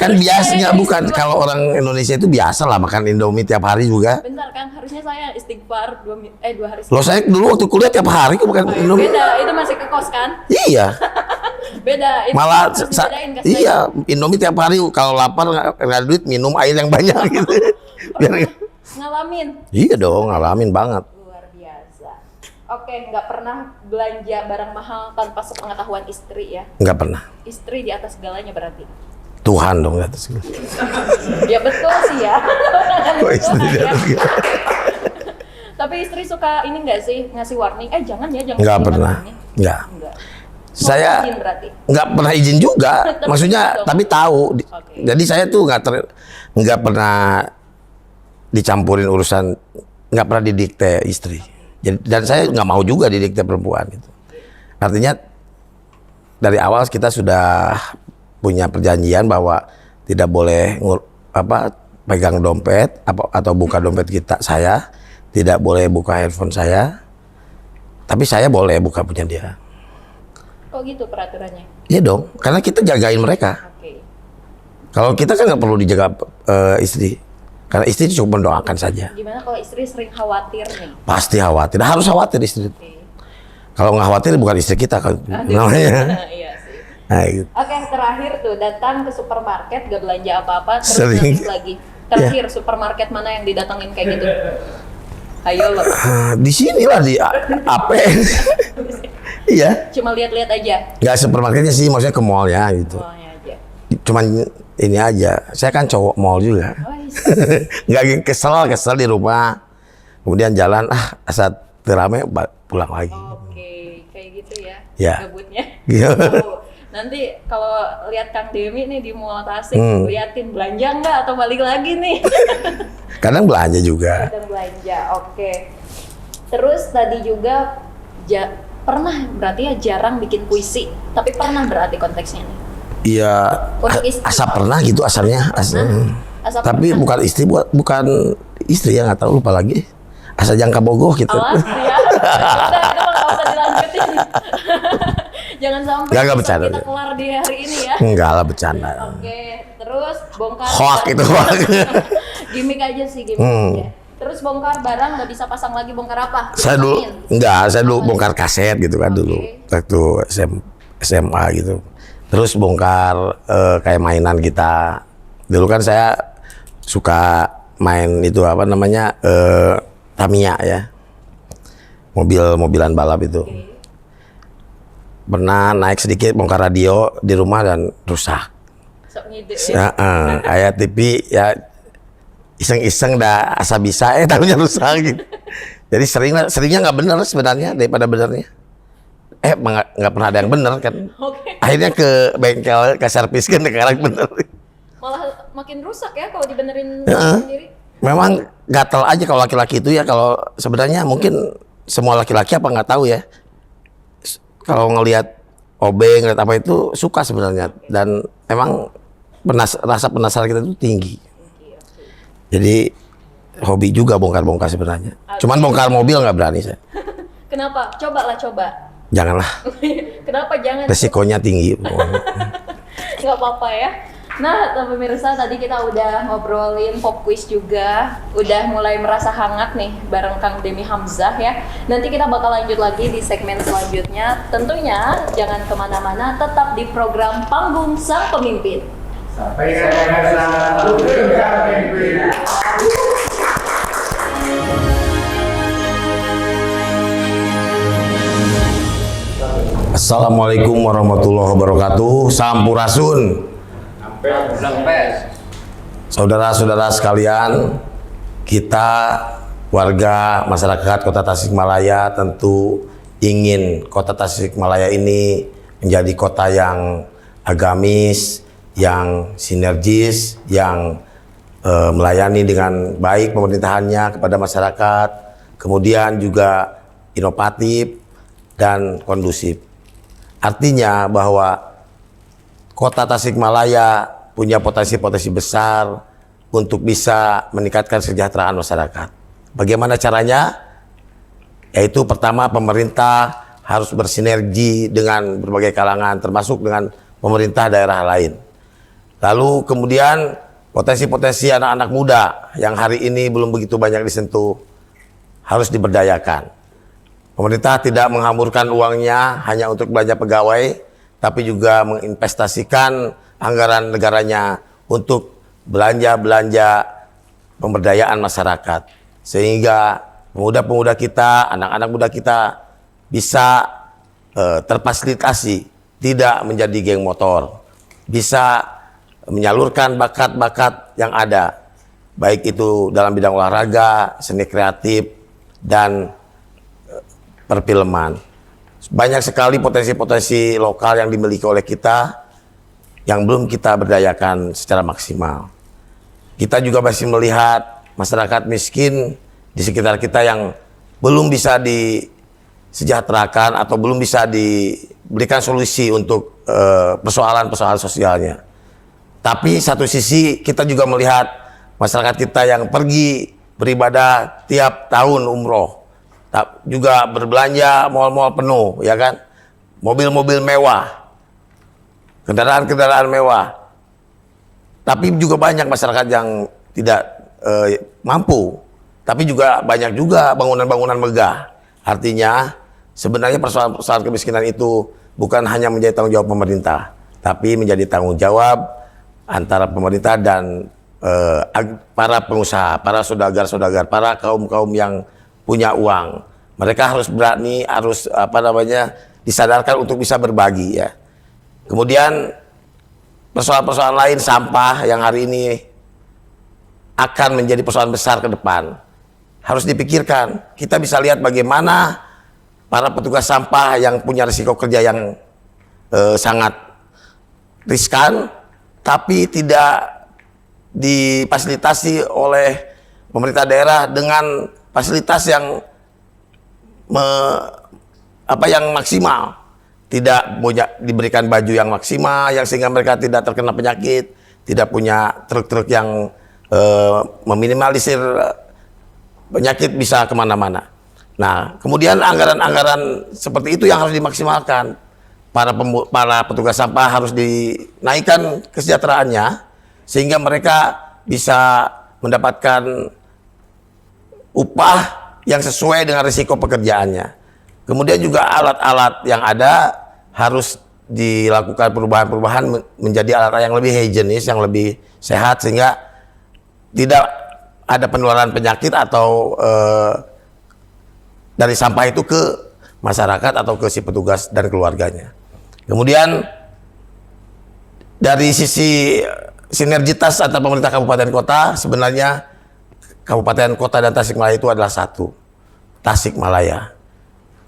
Kan biasanya bukan, kalau orang Indonesia itu biasa lah makan Indomie tiap hari juga. Bentar kan, harusnya saya istighfar 2 hari Loh saya dulu waktu kuliah tiap hari kok makan Indomie. Beda, itu masih ke kos kan? Iya. Beda, itu Malah harus dibedain, kasih iya, Indomie tiap hari kalau lapar nggak ada duit minum air yang banyak gitu. Biar ngalamin. iya dong, ngalamin banget. Luar biasa. Oke, nggak pernah belanja barang mahal tanpa sepengetahuan istri ya? Nggak pernah. Istri di atas segalanya berarti? Tuhan dong di atas. Ya betul sih ya. Kok istri di atas gitu? Tapi istri suka ini nggak sih, ngasih warning? Jangan ya, jangan. Nggak terlibat pernah. ini. Nggak. Enggak. Saya Mau izin berarti? nggak pernah izin juga. Tapi Maksudnya dong. tapi tahu. Oke. Jadi saya tuh nggak pernah dicampurin urusan, nggak pernah didikte istri. Jadi, dan saya nggak mau juga didikte perempuan gitu. Artinya dari awal kita sudah punya perjanjian bahwa tidak boleh pegang dompet atau buka dompet saya, tidak boleh buka handphone saya, tapi saya boleh buka punya dia. Kok gitu peraturannya? Iya dong, karena kita jagain mereka. Oke. Kalau kita kan nggak perlu dijaga istri, karena istri cuma mendoakan saja. Gimana kalau istri sering khawatir nih? Pasti khawatir, harus khawatir istri. Oke. Kalau nggak khawatir bukan istri kita kan namanya. Iya sih. Nah, gitu. Oke, terakhir tuh datang ke supermarket gak belanja apa-apa terus Sering. nangis lagi. Terakhir supermarket mana yang didatengin kayak gitu? Ayo lo. Di sinilah di AP. Iya, Cuma lihat-lihat aja. nggak supermarketnya sih, maksudnya ke mall ya gitu. Semuanya aja. Cuman ini aja, saya kan cowok mall juga. Nggak kesel di rumah. Kemudian jalan, asal terame pulang lagi. Oke, kayak gitu ya. Ya. Gabutnya. Iya. Oh, nanti kalau lihat Kang Demi nih di Mall Tasik, liatin belanja nggak atau balik lagi nih? Kadang belanja juga. Kita belanja, oke. Terus tadi juga pernah berarti ya jarang bikin puisi, tapi pernah berarti konteksnya nih. Iya, Untuk istri. asal pernah gitu asalnya. Asal Tapi pernah. bukan istri, bukan istri ya, nggak tahu, lupa lagi. Asal jangka bogoh gitu. Awas ya. Udah, itu mah nggak usah dilanjutin. Jangan sampai Nggak episode bercanda. kita kelar di hari ini ya. Enggak lah, bercanda. Oke, terus bongkar. Hoak itu, hoak. Gimik aja sih, gimik aja. Terus bongkar barang nggak bisa pasang lagi, bongkar apa? Saya dulu saya dulu bongkar kaset gitu kan dulu waktu SMA gitu. Terus bongkar kayak mainan kita. Dulu kan saya suka main itu Tamiya ya. Mobilan balap itu. Pernah naik sedikit bongkar radio di rumah dan rusak. Sok ngide ya. Kayak TV ya iseng-iseng dah asa bisa tahunya rusak gitu. Jadi seringnya nggak benar sebenarnya daripada benernya. Nggak pernah ada yang benar kan. Oke. Akhirnya ke bengkel, ke servis kan sekarang bener. Malah makin rusak ya kalau dibenerin Heeh. sendiri. Memang gatel aja kalau laki-laki itu ya, kalau sebenarnya mungkin semua laki-laki apa nggak tahu ya. Kalau ngelihat obeng, ngelihat apa itu suka sebenarnya, dan emang rasa penasaran kita itu tinggi. Jadi hobi juga bongkar-bongkar sebenarnya. Cuman bongkar mobil nggak berani saya. Kenapa? Coba. Janganlah, Kenapa jangan? resikonya tinggi. Nggak apa-apa ya. Nah, pemirsa, tadi kita udah ngobrolin pop quiz juga, udah mulai merasa hangat nih bareng Kang Demi Hamzah ya. Nanti kita bakal lanjut lagi di segmen selanjutnya. Tentunya jangan kemana-mana, tetap di program Panggung Sang Pemimpin. Sampai saya pemimpin. Assalamualaikum warahmatullahi wabarakatuh. Sampurasun. Saudara-saudara sekalian, kita warga masyarakat Kota Tasikmalaya tentu ingin kota Tasikmalaya ini menjadi kota yang agamis, yang sinergis, yang melayani dengan baik pemerintahannya kepada masyarakat, kemudian juga inovatif dan kondusif. Artinya bahwa kota Tasikmalaya punya potensi-potensi besar untuk bisa meningkatkan kesejahteraan masyarakat. Bagaimana caranya? Yaitu pertama, pemerintah harus bersinergi dengan berbagai kalangan, termasuk dengan pemerintah daerah lain. Lalu kemudian potensi-potensi anak-anak muda yang hari ini belum begitu banyak disentuh harus diberdayakan. Pemerintah tidak menghamburkan uangnya hanya untuk belanja pegawai, tapi juga menginvestasikan anggaran negaranya untuk belanja pemberdayaan masyarakat. Sehingga pemuda-pemuda kita, anak-anak muda kita bisa terfasilitasi, tidak menjadi geng motor, bisa menyalurkan bakat-bakat yang ada, baik itu dalam bidang olahraga, seni kreatif, dan perfilman. Banyak sekali potensi-potensi lokal yang dimiliki oleh kita yang belum kita berdayakan secara maksimal. Kita juga masih melihat masyarakat miskin di sekitar kita yang belum bisa disejahterakan atau belum bisa diberikan solusi untuk persoalan-persoalan sosialnya. Tapi satu sisi kita juga melihat masyarakat kita yang pergi beribadah tiap tahun umroh, juga berbelanja mal-mal penuh, ya kan? Mobil-mobil mewah, kendaraan-kendaraan mewah. Tapi juga banyak masyarakat yang tidak mampu. Tapi juga banyak juga bangunan-bangunan megah. Artinya sebenarnya persoalan kemiskinan itu bukan hanya menjadi tanggung jawab pemerintah, tapi menjadi tanggung jawab antara pemerintah dan para pengusaha, para saudagar-saudagar, para kaum-kaum yang punya uang. Mereka harus berani, harus disadarkan untuk bisa berbagi, ya. Kemudian persoalan-persoalan lain, sampah yang hari ini akan menjadi persoalan besar ke depan, harus dipikirkan. Kita bisa lihat bagaimana para petugas sampah yang punya risiko kerja yang sangat riskan, tapi tidak difasilitasi oleh pemerintah daerah dengan fasilitas yang maksimal. Tidak diberikan baju yang maksimal, yang sehingga mereka tidak terkena penyakit, tidak punya truk-truk yang meminimalisir penyakit bisa kemana-mana. Nah, kemudian anggaran-anggaran seperti itu yang harus dimaksimalkan. Para petugas sampah harus dinaikkan kesejahteraannya sehingga mereka bisa mendapatkan upah yang sesuai dengan risiko pekerjaannya. Kemudian juga alat-alat yang ada harus dilakukan perubahan-perubahan menjadi alat yang lebih higienis, yang lebih sehat sehingga tidak ada penularan penyakit atau dari sampah itu ke masyarakat atau ke si petugas dan keluarganya. Kemudian dari sisi sinergitas antara pemerintah kabupaten kota, sebenarnya kabupaten kota dan Tasikmalaya itu adalah satu, Tasikmalaya.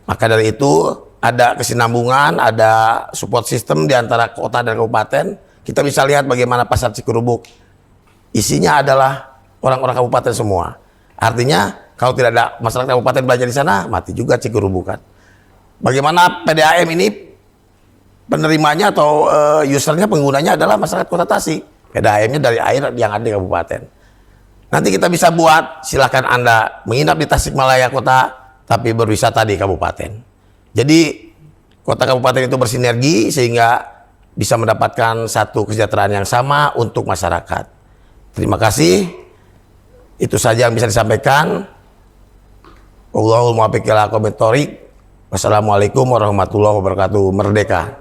Maka dari itu ada kesinambungan, ada support system di antara kota dan kabupaten. Kita bisa lihat bagaimana pasar Cikurubuk isinya adalah orang-orang kabupaten semua. Artinya kalau tidak ada masyarakat kabupaten belanja di sana, mati juga Cikurubukan. Bagaimana PDAM ini penerimanya atau usernya, penggunanya adalah masyarakat kota Tasik. PDAM-nya dari air yang ada di kabupaten. Nanti kita bisa buat, silakan Anda menginap di Tasikmalaya kota, tapi berwisata di kabupaten. Jadi kota kabupaten itu bersinergi sehingga bisa mendapatkan satu kesejahteraan yang sama untuk masyarakat. Terima kasih. Itu saja yang bisa disampaikan. Wallahul muwaffiq ila aqwamit thoriq. Wassalamualaikum warahmatullahi wabarakatuh. Merdeka.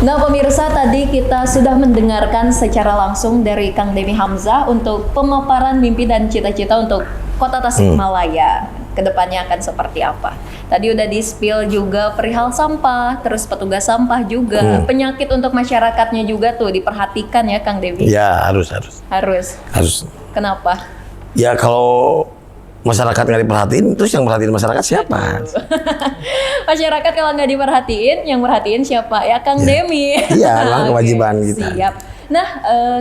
Nah pemirsa, tadi kita sudah mendengarkan secara langsung dari Kang Denny Hamzah untuk pemaparan mimpi dan cita-cita untuk Kota Tasikmalaya. Kedepannya akan seperti apa? Tadi udah di-spill juga perihal sampah, terus petugas sampah juga, penyakit untuk masyarakatnya juga tuh diperhatikan ya Kang Devi. Ya harus. Harus. Kenapa? Ya kalau masyarakat nggak diperhatiin, terus yang perhatiin masyarakat siapa? Masyarakat kalau nggak diperhatiin, yang merhatiin siapa? Ya Kang Demi. Iya, memang Oke, kewajiban kita. Siap. Nah,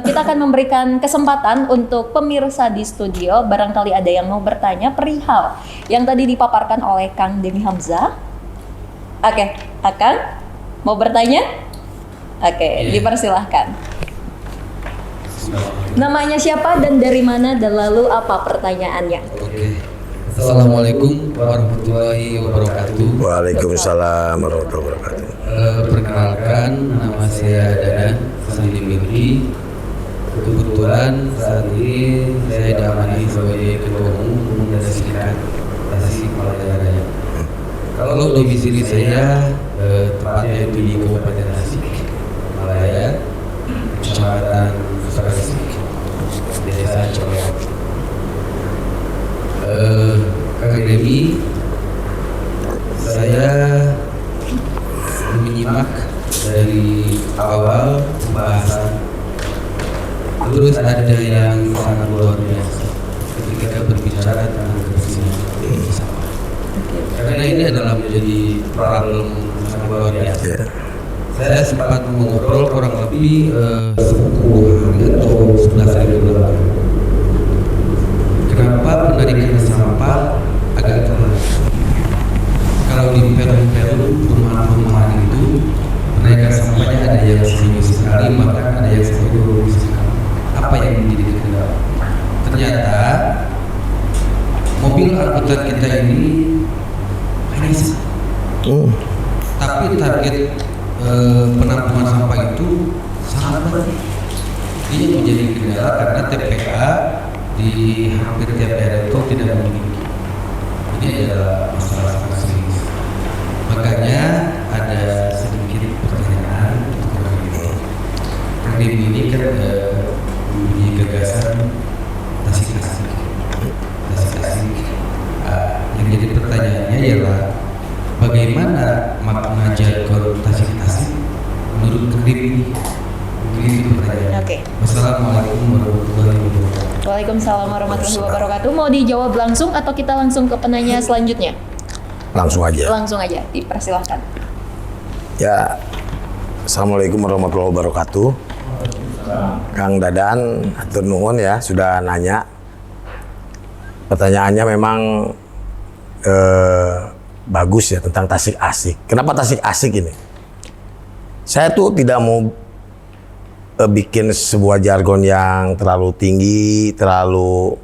kita akan memberikan kesempatan untuk pemirsa di studio. Barangkali ada yang mau bertanya perihal yang tadi dipaparkan oleh Kang Demi Hamzah. Oke, Akang mau bertanya? Oke, dipersilahkan. Namanya siapa dan dari mana dan lalu apa pertanyaannya? Oke. Assalamualaikum warahmatullahi wabarakatuh. Waalaikumsalam warahmatullahi wabarakatuh. Perkenalkan, nama saya Dadan Sandi Mirki. Kebetulan saat ini saya diamani sebagai Ketua Umum dan Serikat Tasik Malaya Raya. Kalau domisili saya tepatnya itu di Kabupaten Tasik Malaya, Kecamatan Tasik, Desa Cewek. Akademi saya menyimak dari awal pembahasan, terus ada yang sangat luar biasa ketika berbicara tentang kebersihan bersama. Karena ini adalah menjadi problem sangat luar biasa. Saya sempat mengobrol kurang lebih 10 hari atau 11 hari lalu. Kenapa penarikan sampah agak telat? Kalau di peron-peron perumahan-perumahan itu penarikan sampahnya ada yang seminggu sekali, bahkan ada yang sampai 2 minggu sekali. Apa yang menjadi kendala? Ternyata mobil angkutan kita ini hanya satu. Tapi target penampungan sampah itu sangat banyak. Ini menjadi kendala karena TPA di hampir tiap daerah itu tidak memiliki. Ini adalah masalah sangat serius. Makanya ada sedikit pertanyaan untuk orang ini. Kang Demi ini kan mempunyai gagasan Tasik-Tasik. Yang jadi pertanyaannya ialah bagaimana makna jargon Tasik-Tasik menurut Kang Demi? Begitu pertanyaannya. Oke. Wassalamualaikum warahmatullahi wabarakatuh. Waalaikumsalam warahmatullahi wabarakatuh. Mau dijawab langsung atau kita langsung ke penanya selanjutnya? Langsung aja. Langsung aja, dipersilahkan. Ya, assalamualaikum warahmatullahi wabarakatuh. Kang Dadan, hatur nuhun ya sudah nanya. Pertanyaannya memang bagus ya tentang Tasik-Asik. Kenapa Tasik-Asik ini? Saya tuh tidak mau bikin sebuah jargon yang terlalu tinggi, terlalu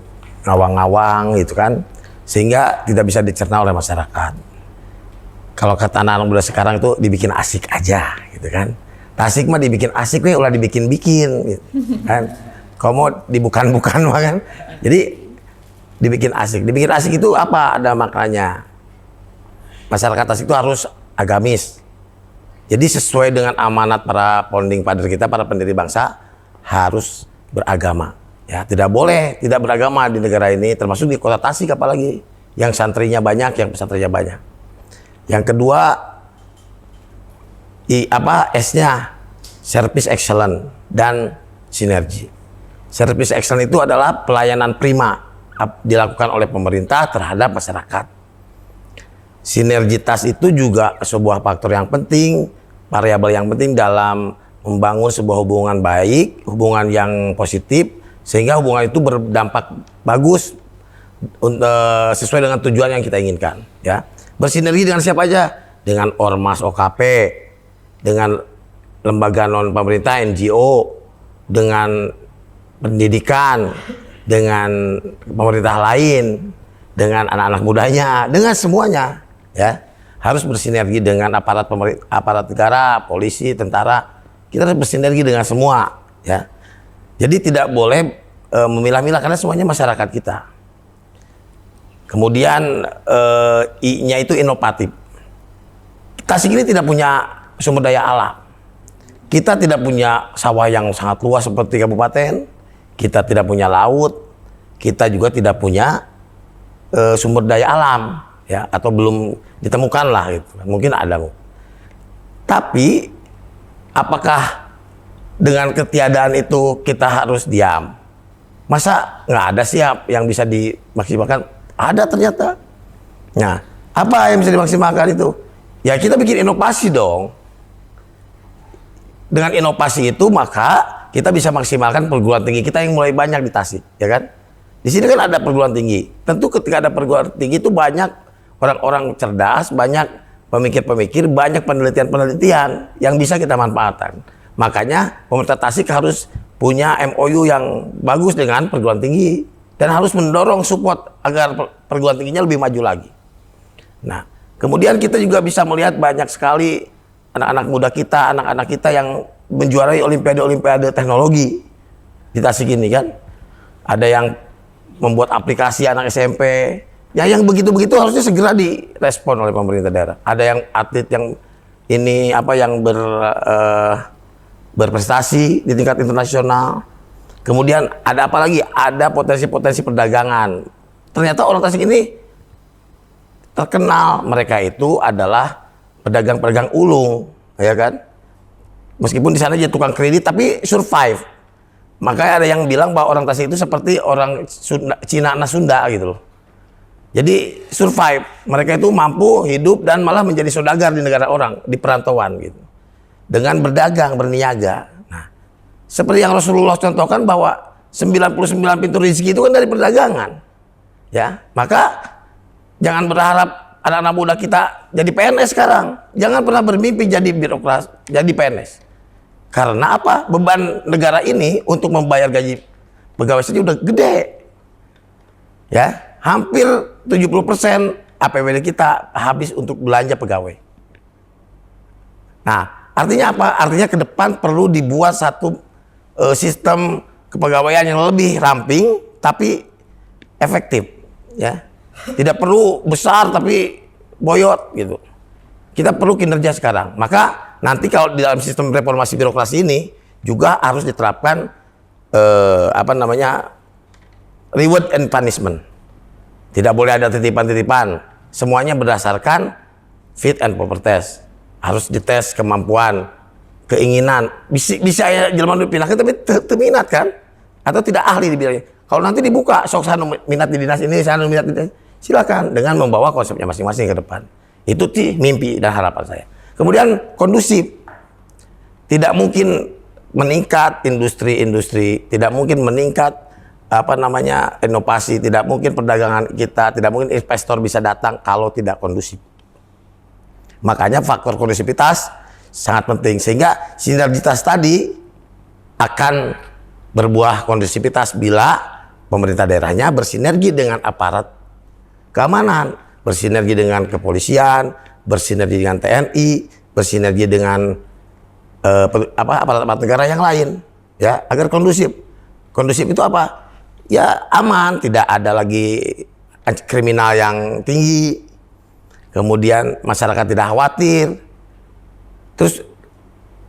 ngawang-ngawang gitu kan, sehingga tidak bisa dicerna oleh masyarakat. Kalau kata anak-anak muda sekarang itu dibikin asik aja gitu kan. Tasik mah dibikin asik nih, ulah dibikin-bikin gitu kan. Kalau mau dibukan-bukan mah kan. Jadi dibikin asik. Dibikin asik itu apa? Ada maknanya. Masyarakat Tasik itu harus agamis. Jadi sesuai dengan amanat para founding father kita, para pendiri bangsa, harus beragama. Ya, tidak boleh tidak beragama di negara ini, termasuk di kota Tasik apalagi, yang santrinya banyak, yang pesantrennya banyak. Yang kedua, S-nya, service excellent dan sinergi. Service excellent itu adalah pelayanan prima dilakukan oleh pemerintah terhadap masyarakat. Sinergitas itu juga sebuah faktor yang penting, variabel yang penting dalam membangun sebuah hubungan baik, hubungan yang positif, sehingga hubungan itu berdampak bagus sesuai dengan tujuan yang kita inginkan. Ya, bersinergi dengan siapa aja? Dengan ormas OKP, dengan lembaga non pemerintah NGO, dengan pendidikan, dengan pemerintah lain, dengan anak-anak mudanya, dengan semuanya, ya. Harus bersinergi dengan aparat negara, polisi, tentara. Kita harus bersinergi dengan semua, ya. Jadi tidak boleh memilah-milah karena semuanya masyarakat kita. Kemudian I-nya itu inovatif. Tasik ini tidak punya sumber daya alam. Kita tidak punya sawah yang sangat luas seperti kabupaten. Kita tidak punya laut. Kita juga tidak punya sumber daya alam, ya, atau belum ditemukan lah gitu. Mungkin ada. Tapi apakah dengan ketiadaan itu kita harus diam? Masa nggak ada sih yang bisa dimaksimalkan? Ada ternyata. Nah, apa yang bisa dimaksimalkan itu? Ya kita bikin inovasi dong. Dengan inovasi itu maka kita bisa maksimalkan perguruan tinggi kita yang mulai banyak di Tasik, ya kan? Di sini kan ada perguruan tinggi. Tentu ketika ada perguruan tinggi itu banyak orang-orang cerdas, banyak pemikir-pemikir, banyak penelitian-penelitian yang bisa kita manfaatkan. Makanya pemerintah Tasik harus punya MOU yang bagus dengan perguruan tinggi dan harus mendorong support agar perguruan tingginya lebih maju lagi. Nah, kemudian kita juga bisa melihat banyak sekali anak-anak muda kita, anak-anak kita yang menjuarai olimpiade-olimpiade teknologi di Tasik ini kan. Ada yang membuat aplikasi anak SMP. Ya yang begitu-begitu harusnya segera direspon oleh pemerintah daerah. Ada yang atlet yang ini yang berprestasi di tingkat internasional. Kemudian ada apa lagi? Ada potensi-potensi perdagangan. Ternyata orang Tasik ini terkenal, mereka itu adalah pedagang-pedagang ulung, ya kan? Meskipun di sana dia tukang kredit tapi survive. Makanya ada yang bilang bahwa orang Tasik itu seperti orang Cina Sunda gitu loh. Jadi survive, mereka itu mampu hidup dan malah menjadi saudagar di negara orang, di perantauan gitu. Dengan berdagang, berniaga. Nah, seperti yang Rasulullah contohkan bahwa 99 pintu rezeki itu kan dari perdagangan. Ya, maka jangan berharap anak-anak muda kita jadi PNS sekarang. Jangan pernah bermimpi jadi birokrat, jadi PNS. Karena apa? Beban negara ini untuk membayar gaji pegawai saja udah gede. Ya, hampir 70% APBD kita habis untuk belanja pegawai. Nah, artinya apa? Artinya ke depan perlu dibuat satu sistem kepegawaian yang lebih ramping tapi efektif, ya. Tidak perlu besar tapi boyot gitu. Kita perlu kinerja sekarang. Maka nanti kalau di dalam sistem reformasi birokrasi ini juga harus diterapkan reward and punishment. Tidak boleh ada titipan-titipan. Semuanya berdasarkan fit and proper test. Harus dites kemampuan, keinginan. Bisa ya jelema pindah tapi minat kan? Atau tidak ahli di bidangnya. Kalau nanti dibuka, sok sana minat di dinas ini, sana minat di dinas. Silakan dengan membawa konsepnya masing-masing ke depan. Itu mimpi dan harapan saya. Kemudian kondusif. Tidak mungkin meningkat industri-industri, tidak mungkin meningkat inovasi, tidak mungkin perdagangan kita, tidak mungkin investor bisa datang kalau tidak kondusif. Makanya faktor kondusivitas sangat penting sehingga sinergitas tadi akan berbuah kondusivitas bila pemerintah daerahnya bersinergi dengan aparat keamanan, bersinergi dengan kepolisian, bersinergi dengan TNI, bersinergi dengan aparat-aparat negara yang lain, ya, agar kondusif. Kondusif itu apa? Ya aman, tidak ada lagi kriminal yang tinggi, kemudian masyarakat tidak khawatir. Terus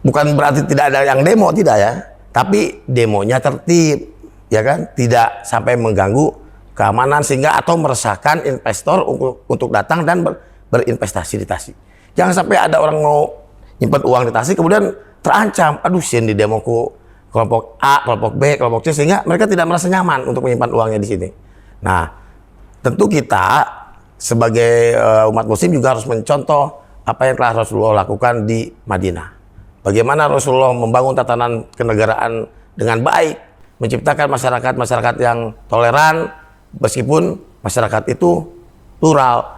bukan berarti tidak ada yang demo, tidak ya, tapi demonya tertib, ya kan, tidak sampai mengganggu keamanan sehingga atau meresahkan investor untuk datang dan berinvestasi di Tasik. Jangan sampai ada orang mau nyimpan uang di Tasik kemudian terancam, aduh sih di demoku kelompok A, kelompok B, kelompok C, sehingga mereka tidak merasa nyaman untuk menyimpan uangnya di sini. Nah, tentu kita sebagai umat muslim juga harus mencontoh apa yang telah Rasulullah lakukan di Madinah. Bagaimana Rasulullah membangun tatanan kenegaraan dengan baik, menciptakan masyarakat yang toleran, meskipun masyarakat itu plural,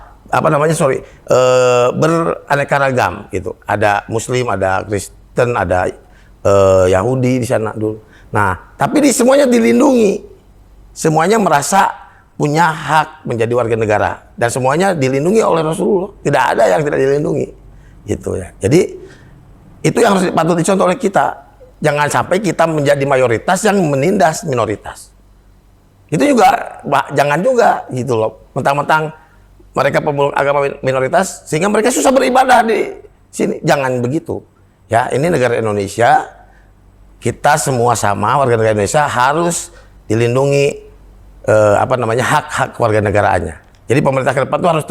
beraneka ragam gitu. Ada Muslim, ada Kristen, ada Yahudi di sana dulu. Nah, tapi semuanya dilindungi. Semuanya merasa punya hak menjadi warga negara dan semuanya dilindungi oleh Rasulullah. Tidak ada yang tidak dilindungi. Gitu ya. Jadi itu yang harus patut dicontoh oleh kita. Jangan sampai kita menjadi mayoritas yang menindas minoritas. Itu juga jangan juga gitu loh. Mentang-mentang mereka pemeluk agama minoritas sehingga mereka susah beribadah di sini. Jangan begitu. Ya, ini negara Indonesia, kita semua sama warga negara Indonesia harus dilindungi hak-hak warga negaraannya. Jadi pemerintah ke depan itu harus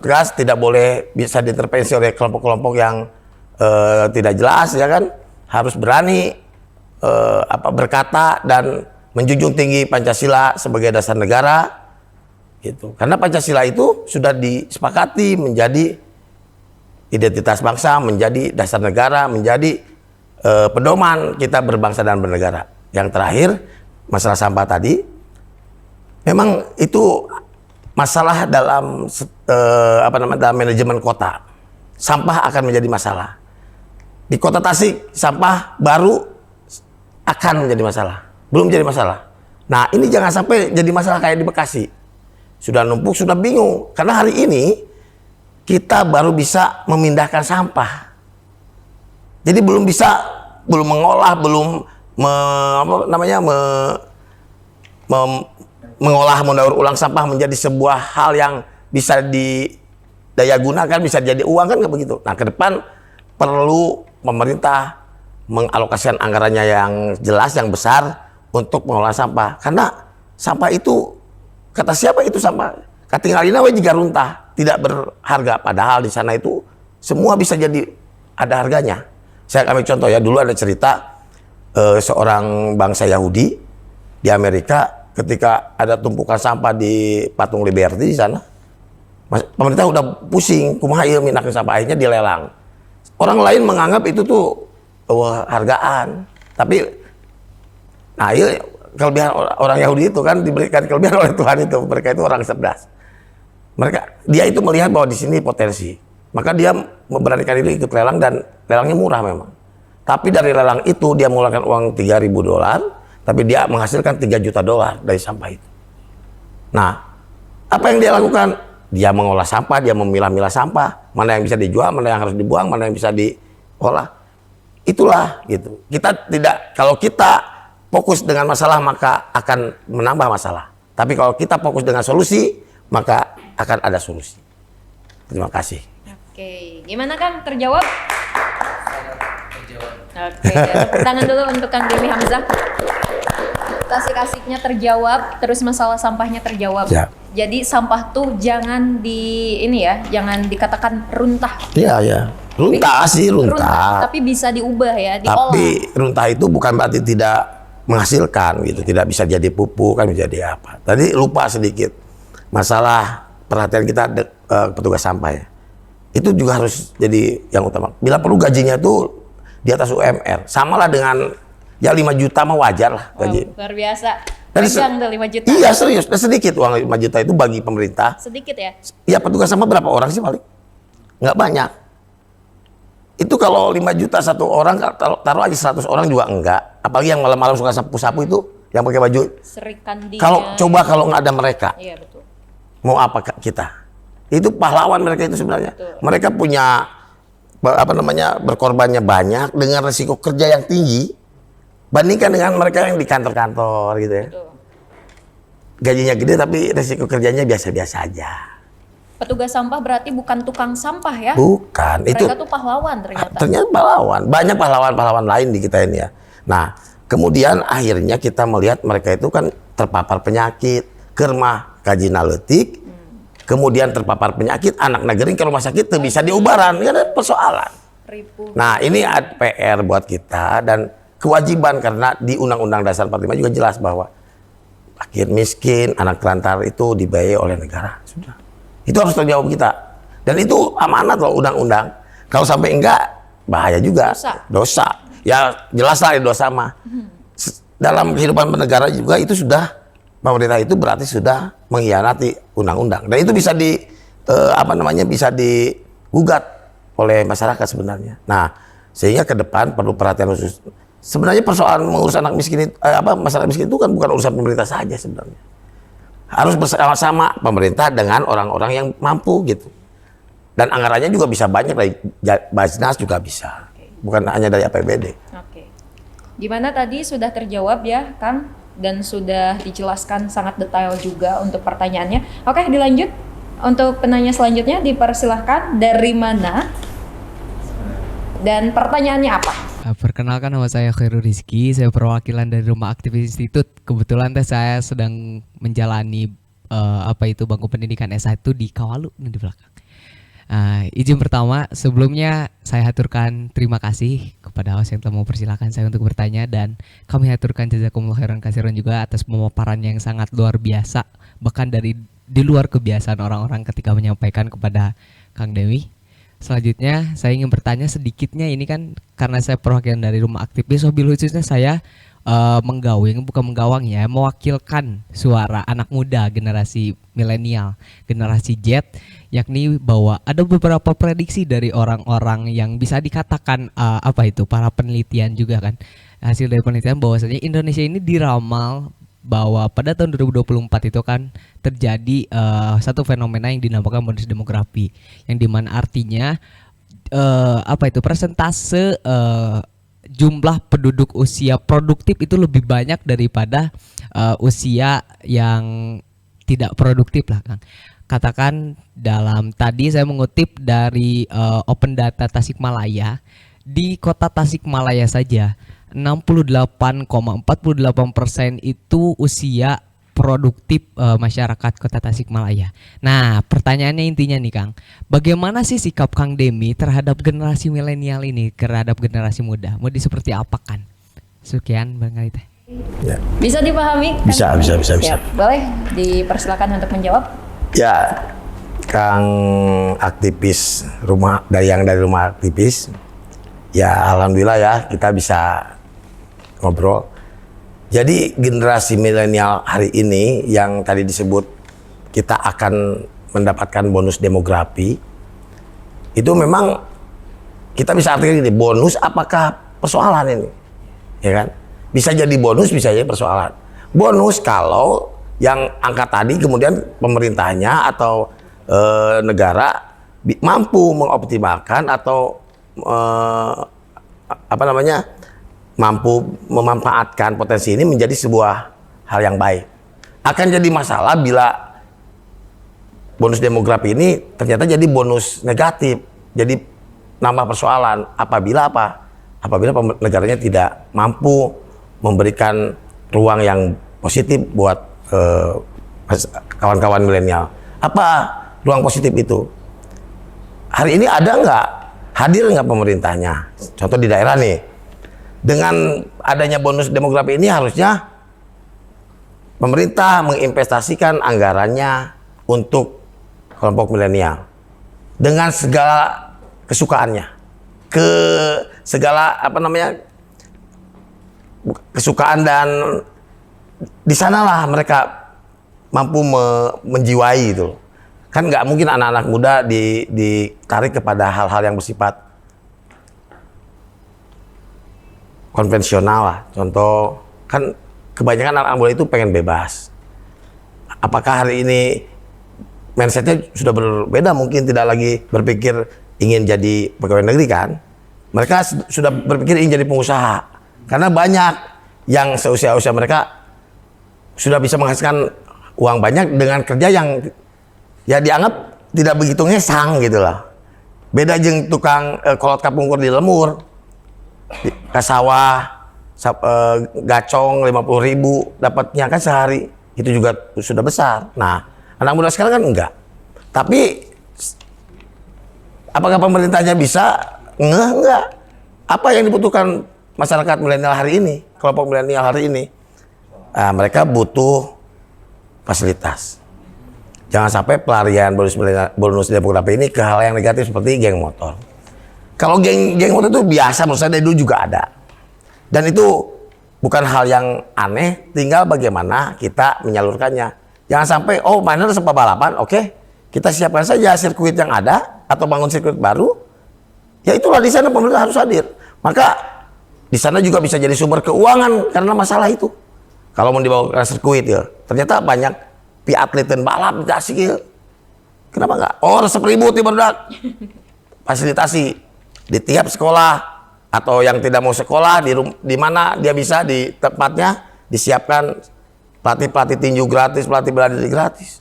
tegas, tidak boleh bisa diintervensi oleh kelompok-kelompok yang tidak jelas, ya kan? Harus berani berkata dan menjunjung tinggi Pancasila sebagai dasar negara, gitu. Karena Pancasila itu sudah disepakati menjadi identitas bangsa, menjadi dasar negara, menjadi pedoman kita berbangsa dan bernegara. Yang terakhir, masalah sampah tadi, memang itu masalah dalam dalam manajemen kota. Sampah akan menjadi masalah. Di Kota Tasik, sampah baru akan menjadi masalah. Belum jadi masalah. Nah, ini jangan sampai jadi masalah kayak di Bekasi. Sudah numpuk, sudah bingung. Karena hari ini kita baru bisa memindahkan sampah. Jadi belum mengolah, belum mengolah, mendaur ulang sampah menjadi sebuah hal yang bisa didaya gunakan, bisa jadi uang, kan nggak begitu. Nah, ke depan perlu pemerintah mengalokasikan anggarannya yang jelas, yang besar untuk mengolah sampah. Karena sampah itu, kata siapa itu sampah? Katingalina we juga runtah, tidak berharga. Padahal di sana itu semua bisa jadi ada harganya. Saya ambil contoh ya, dulu ada cerita seorang bangsa Yahudi di Amerika ketika ada tumpukan sampah di Patung Liberty di sana. Pemerintah udah pusing, kumaha ieu minakeun sampah, akhirnya dilelang. Orang lain menganggap itu tuh hargaan, tapi nah iya kelebihan orang Yahudi itu kan diberikan kelebihan oleh Tuhan itu, mereka itu orang cerdas. Dia itu melihat bahwa di sini potensi, maka dia memberanikan diri ikut lelang dan lelangnya murah memang. Tapi dari lelang itu dia mengeluarkan uang $3.000, tapi dia menghasilkan $3 juta dari sampah itu. Nah, apa yang dia lakukan? Dia mengolah sampah, dia memilah-milah sampah, mana yang bisa dijual, mana yang harus dibuang, mana yang bisa diolah. Itulah gitu. Kalau kita fokus dengan masalah maka akan menambah masalah. Tapi kalau kita fokus dengan solusi, maka akan ada solusi. Terima kasih. Oke, gimana Kang? Terjawab? Oke, tepuk tangan dulu untuk Kang Demi Hamzah. Tasik-asiknya terjawab, terus masalah sampahnya terjawab. Ya. Jadi sampah tuh jangan jangan dikatakan runtah. Iya, ya. Runtah sih, runtah. Tapi bisa diubah ya, diolah. Tapi runtah itu bukan berarti tidak menghasilkan gitu, tidak bisa jadi pupuk, kan bisa jadi apa. Tadi lupa sedikit masalah perhatian kita petugas sampah ya. Itu juga harus jadi yang utama. Bila perlu gajinya tuh di atas UMR, samalah dengan ya 5 juta mah wajar lah gaji. Luar biasa. Dan Pegang tuh 5 juta. Iya serius, dan sedikit uang 5 juta itu bagi pemerintah. Sedikit ya? Ya petugas sampah berapa orang sih paling? Nggak banyak. Itu kalau 5 juta satu orang, taruh aja 100 orang juga enggak. Apalagi yang malam-malam suka sapu-sapu itu, yang pakai baju. Serikandinya. Kalau nggak ada mereka, Iya betul. mau apa kita? Itu pahlawan mereka itu sebenarnya. Betul. Mereka punya berkorbannya banyak dengan resiko kerja yang tinggi. Bandingkan dengan mereka yang di kantor-kantor gitu ya. Betul. Gajinya gede tapi resiko kerjanya biasa-biasa aja. Petugas sampah berarti bukan tukang sampah ya? Bukan, Mereka tuh pahlawan ternyata. Ternyata pahlawan. Banyak pahlawan-pahlawan lain di kita ini ya. Nah, kemudian akhirnya kita melihat mereka itu kan terpapar penyakit, ke rumah kajina leutik, kemudian terpapar penyakit, anak negeri ke rumah sakit tuh bisa diubaran, kan ada persoalan. Ribu. Nah, ini PR buat kita dan kewajiban karena di Undang-Undang Dasar 45 juga jelas bahwa fakir miskin, anak terlantar itu dibiayai oleh negara. Sudah. Itu harus terjawab kita. Dan itu amanat loh undang-undang. Kalau sampai enggak, bahaya juga. Dosa. Ya jelas lah dosa mah. Dalam kehidupan bernegara juga itu sudah, pemerintah itu berarti sudah mengkhianati undang-undang. Dan itu bisa bisa digugat oleh masyarakat sebenarnya. Nah, sehingga ke depan perlu perhatian khusus. Sebenarnya persoalan mengurus anak miskin itu, masalah miskin itu kan bukan urusan pemerintah saja sebenarnya. Harus bersama-sama pemerintah dengan orang-orang yang mampu gitu. Dan anggarannya juga bisa banyak dari Basnas juga bisa. Bukan hanya dari APBD. Oke. Gimana tadi sudah terjawab ya, Kang? Dan sudah dijelaskan sangat detail juga untuk pertanyaannya. Oke, dilanjut. Untuk penanya selanjutnya dipersilahkan dari mana? Dan pertanyaannya apa? Perkenalkan, nama saya Khairul Rizky, saya perwakilan dari Rumah Aktivis Institut. Kebetulan saya sedang menjalani bangku pendidikan S1 di Kawalu di belakang. Izin pertama, sebelumnya saya haturkan terima kasih kepada host yang telah mempersilahkan saya untuk bertanya, dan kami haturkan jazakumullah khairan katsiran juga atas pemaparan yang sangat luar biasa, bahkan dari di luar kebiasaan orang-orang ketika menyampaikan kepada Kang Dewi. Selanjutnya saya ingin bertanya sedikitnya, ini kan karena saya perwakilan dari Rumah Aktivis, mobil khususnya saya bukan menggawang ya, mewakilkan suara anak muda generasi milenial, generasi Z, yakni bahwa ada beberapa prediksi dari orang-orang yang bisa dikatakan para penelitian juga kan, hasil dari penelitian bahwasanya Indonesia ini diramal bahwa pada tahun 2024 itu kan terjadi satu fenomena yang dinamakan bonus demografi, yang dimana artinya persentase jumlah penduduk usia produktif itu lebih banyak daripada usia yang tidak produktif lah Kang. Katakan dalam tadi saya mengutip dari Open Data Tasikmalaya, di kota Tasikmalaya saja 68,48% itu usia produktif masyarakat kota Tasikmalaya. Nah, pertanyaannya intinya nih Kang, bagaimana sih sikap Kang Demi terhadap generasi milenial ini, terhadap generasi muda? Mau seperti apa kan? Sekian Bang Kalite. Ya. Bisa dipahami? Kan? Bisa. Siap. Boleh dipersilakan untuk menjawab. Ya, Kang aktivis dari Rumah Aktivis, ya alhamdulillah ya kita bisa ngobrol. Jadi generasi milenial hari ini yang tadi disebut kita akan mendapatkan bonus demografi, itu memang kita bisa artikan ini, bonus apakah persoalan ini, ya kan? Bisa jadi bonus, bisa jadi persoalan. Bonus kalau yang angka tadi kemudian pemerintahnya atau negara mampu mengoptimalkan atau mampu memanfaatkan potensi ini menjadi sebuah hal yang baik. Akan jadi masalah bila bonus demografi ini ternyata jadi bonus negatif, jadi nambah persoalan. Apabila negaranya tidak mampu memberikan ruang yang positif buat kawan-kawan milenial. Apa ruang positif itu? Hari ini hadir nggak pemerintahnya? Contoh di daerah nih, dengan adanya bonus demografi ini harusnya pemerintah menginvestasikan anggarannya untuk kelompok milenial dengan segala kesukaannya, kesukaan, dan di sanalah mereka mampu menjiwai itu. Kan nggak mungkin anak-anak muda ditarik kepada hal-hal yang bersifat konvensional lah. Contoh, kan kebanyakan anak muda itu pengen bebas. Apakah hari ini mindsetnya sudah berbeda, mungkin tidak lagi berpikir ingin jadi pegawai negeri kan? Mereka sudah berpikir ingin jadi pengusaha. Karena banyak yang seusia-usia mereka sudah bisa menghasilkan uang banyak dengan kerja yang ya dianggap tidak begitu ngesang gitu lah. Beda jeung tukang kolot kapungkur di lemur, ke sawah, gacong 50.000 dapatnya kan sehari, itu juga sudah besar. Nah, anak muda sekarang kan enggak. Tapi apakah pemerintahnya bisa? Enggak. Apa yang dibutuhkan masyarakat milenial hari ini, kelompok milenial hari ini? Mereka butuh fasilitas. Jangan sampai pelarian bonus demografi ini ke hal yang negatif seperti geng motor. Kalau geng motor itu biasa, menurut saya dari dulu juga ada. Dan itu bukan hal yang aneh, tinggal bagaimana kita menyalurkannya. Jangan sampai, mainnya sempat balapan, oke, kita siapkan saja sirkuit yang ada, atau bangun sirkuit baru, ya itulah di sana pemerintah harus hadir. Maka di sana juga bisa jadi sumber keuangan karena masalah itu. Kalau mau dibawa ke sirkuit ya, ternyata banyak atlet dan balap tidak asik ya. Kenapa enggak? Resep ribut di berdak. Fasilitasi di tiap sekolah atau yang tidak mau sekolah di mana dia bisa di tempatnya disiapkan pelatih tinju gratis, pelatih bela diri gratis.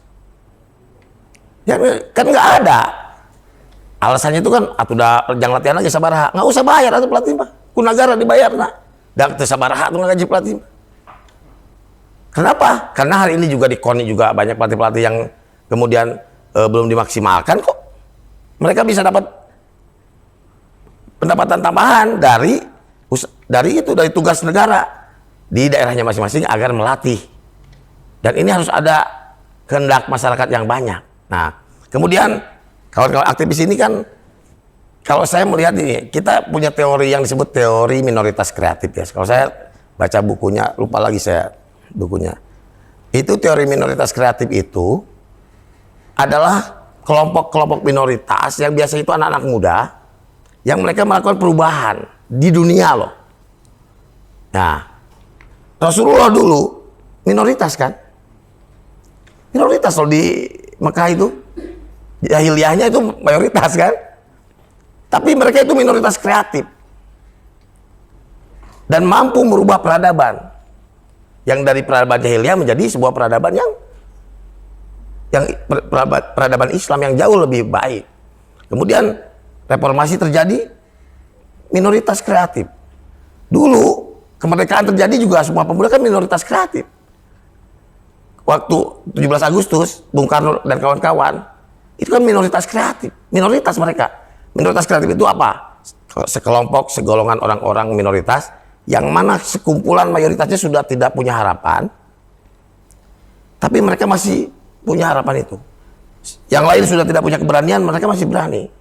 Ya kan nggak ada. Alasannya itu kan udah jangan latihan lagi sabaraha, nggak usah bayar atau pelatih mah. Kunagara dibayar nah. Dan sabaraha tuh gaji pelatih. Kenapa? Karena hari ini juga di KONI juga banyak pelatih-pelatih yang kemudian belum dimaksimalkan kok. Mereka bisa dapat pendapatan tambahan dari tugas negara di daerahnya masing-masing agar melatih. Dan ini harus ada kehendak masyarakat yang banyak. Nah, kemudian kawan-kawan aktivis ini kan, kalau saya melihat ini, kita punya teori yang disebut teori minoritas kreatif ya. Kalau saya baca bukunya, lupa lagi saya bukunya. Itu teori minoritas kreatif itu adalah kelompok-kelompok minoritas yang biasa itu anak-anak muda yang mereka melakukan perubahan di dunia loh. Nah, Rasulullah dulu minoritas kan? Minoritas loh di Mekah itu. Jahiliyahnya itu mayoritas kan? Tapi mereka itu minoritas kreatif. Dan mampu merubah peradaban. Yang dari peradaban jahiliyah menjadi sebuah peradaban yang peradaban Islam yang jauh lebih baik. Kemudian reformasi terjadi, minoritas kreatif. Dulu kemerdekaan terjadi juga semua pemuda kan minoritas kreatif. Waktu 17 Agustus, Bung Karno dan kawan-kawan, itu kan minoritas kreatif. Minoritas mereka. Minoritas kreatif itu apa? Sekelompok, segolongan orang-orang minoritas yang mana sekumpulan mayoritasnya sudah tidak punya harapan, tapi mereka masih punya harapan itu. Yang lain sudah tidak punya keberanian, mereka masih berani.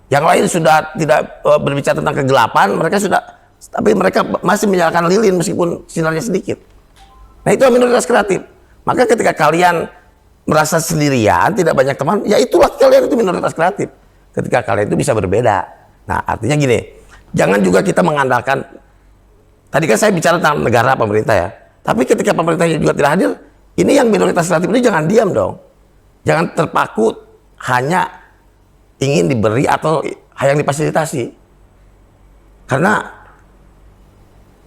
Yang lain sudah tidak berbicara tentang kegelapan, tapi mereka masih menyalakan lilin meskipun sinarnya sedikit. Nah, itu minoritas kreatif. Maka ketika kalian merasa sendirian, tidak banyak teman, ya itulah kalian itu minoritas kreatif. Ketika kalian itu bisa berbeda. Nah, artinya gini, jangan juga kita mengandalkan. Tadi kan saya bicara tentang negara, pemerintah ya. Tapi ketika pemerintahnya juga tidak hadir, ini yang minoritas kreatif ini jangan diam dong. Jangan terpaku hanya ingin diberi atau yang difasilitasi. Karena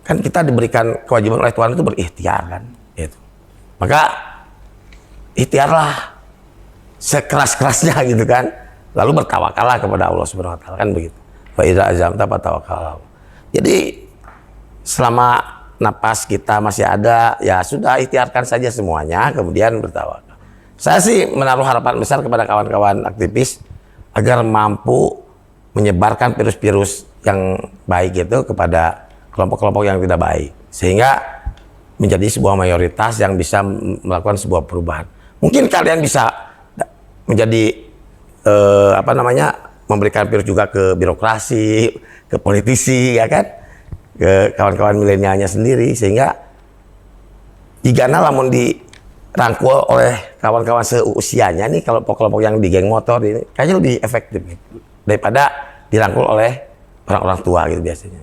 kan kita diberikan kewajiban oleh Tuhan itu berikhtiar kan. Gitu. Maka ikhtiarlah sekeras-kerasnya gitu kan. Lalu bertawakallah kepada Allah Subhanahu wa taala kan begitu. Fa iza azamta fatawakal. Jadi selama napas kita masih ada, ya sudah ikhtiarkan saja semuanya, kemudian bertawakal. Saya sih menaruh harapan besar kepada kawan-kawan aktivis agar mampu menyebarkan virus-virus yang baik itu kepada kelompok-kelompok yang tidak baik, sehingga menjadi sebuah mayoritas yang bisa melakukan sebuah perubahan. Mungkin kalian bisa menjadi memberikan virus juga ke birokrasi, ke politisi, ya kan? Ke kawan-kawan milenialnya sendiri, sehingga jika lamun dirangkul oleh kawan-kawan seusianya nih, kelompok-kelompok yang di geng motor ini kayaknya lebih efektif gitu, daripada dirangkul oleh orang-orang tua gitu biasanya.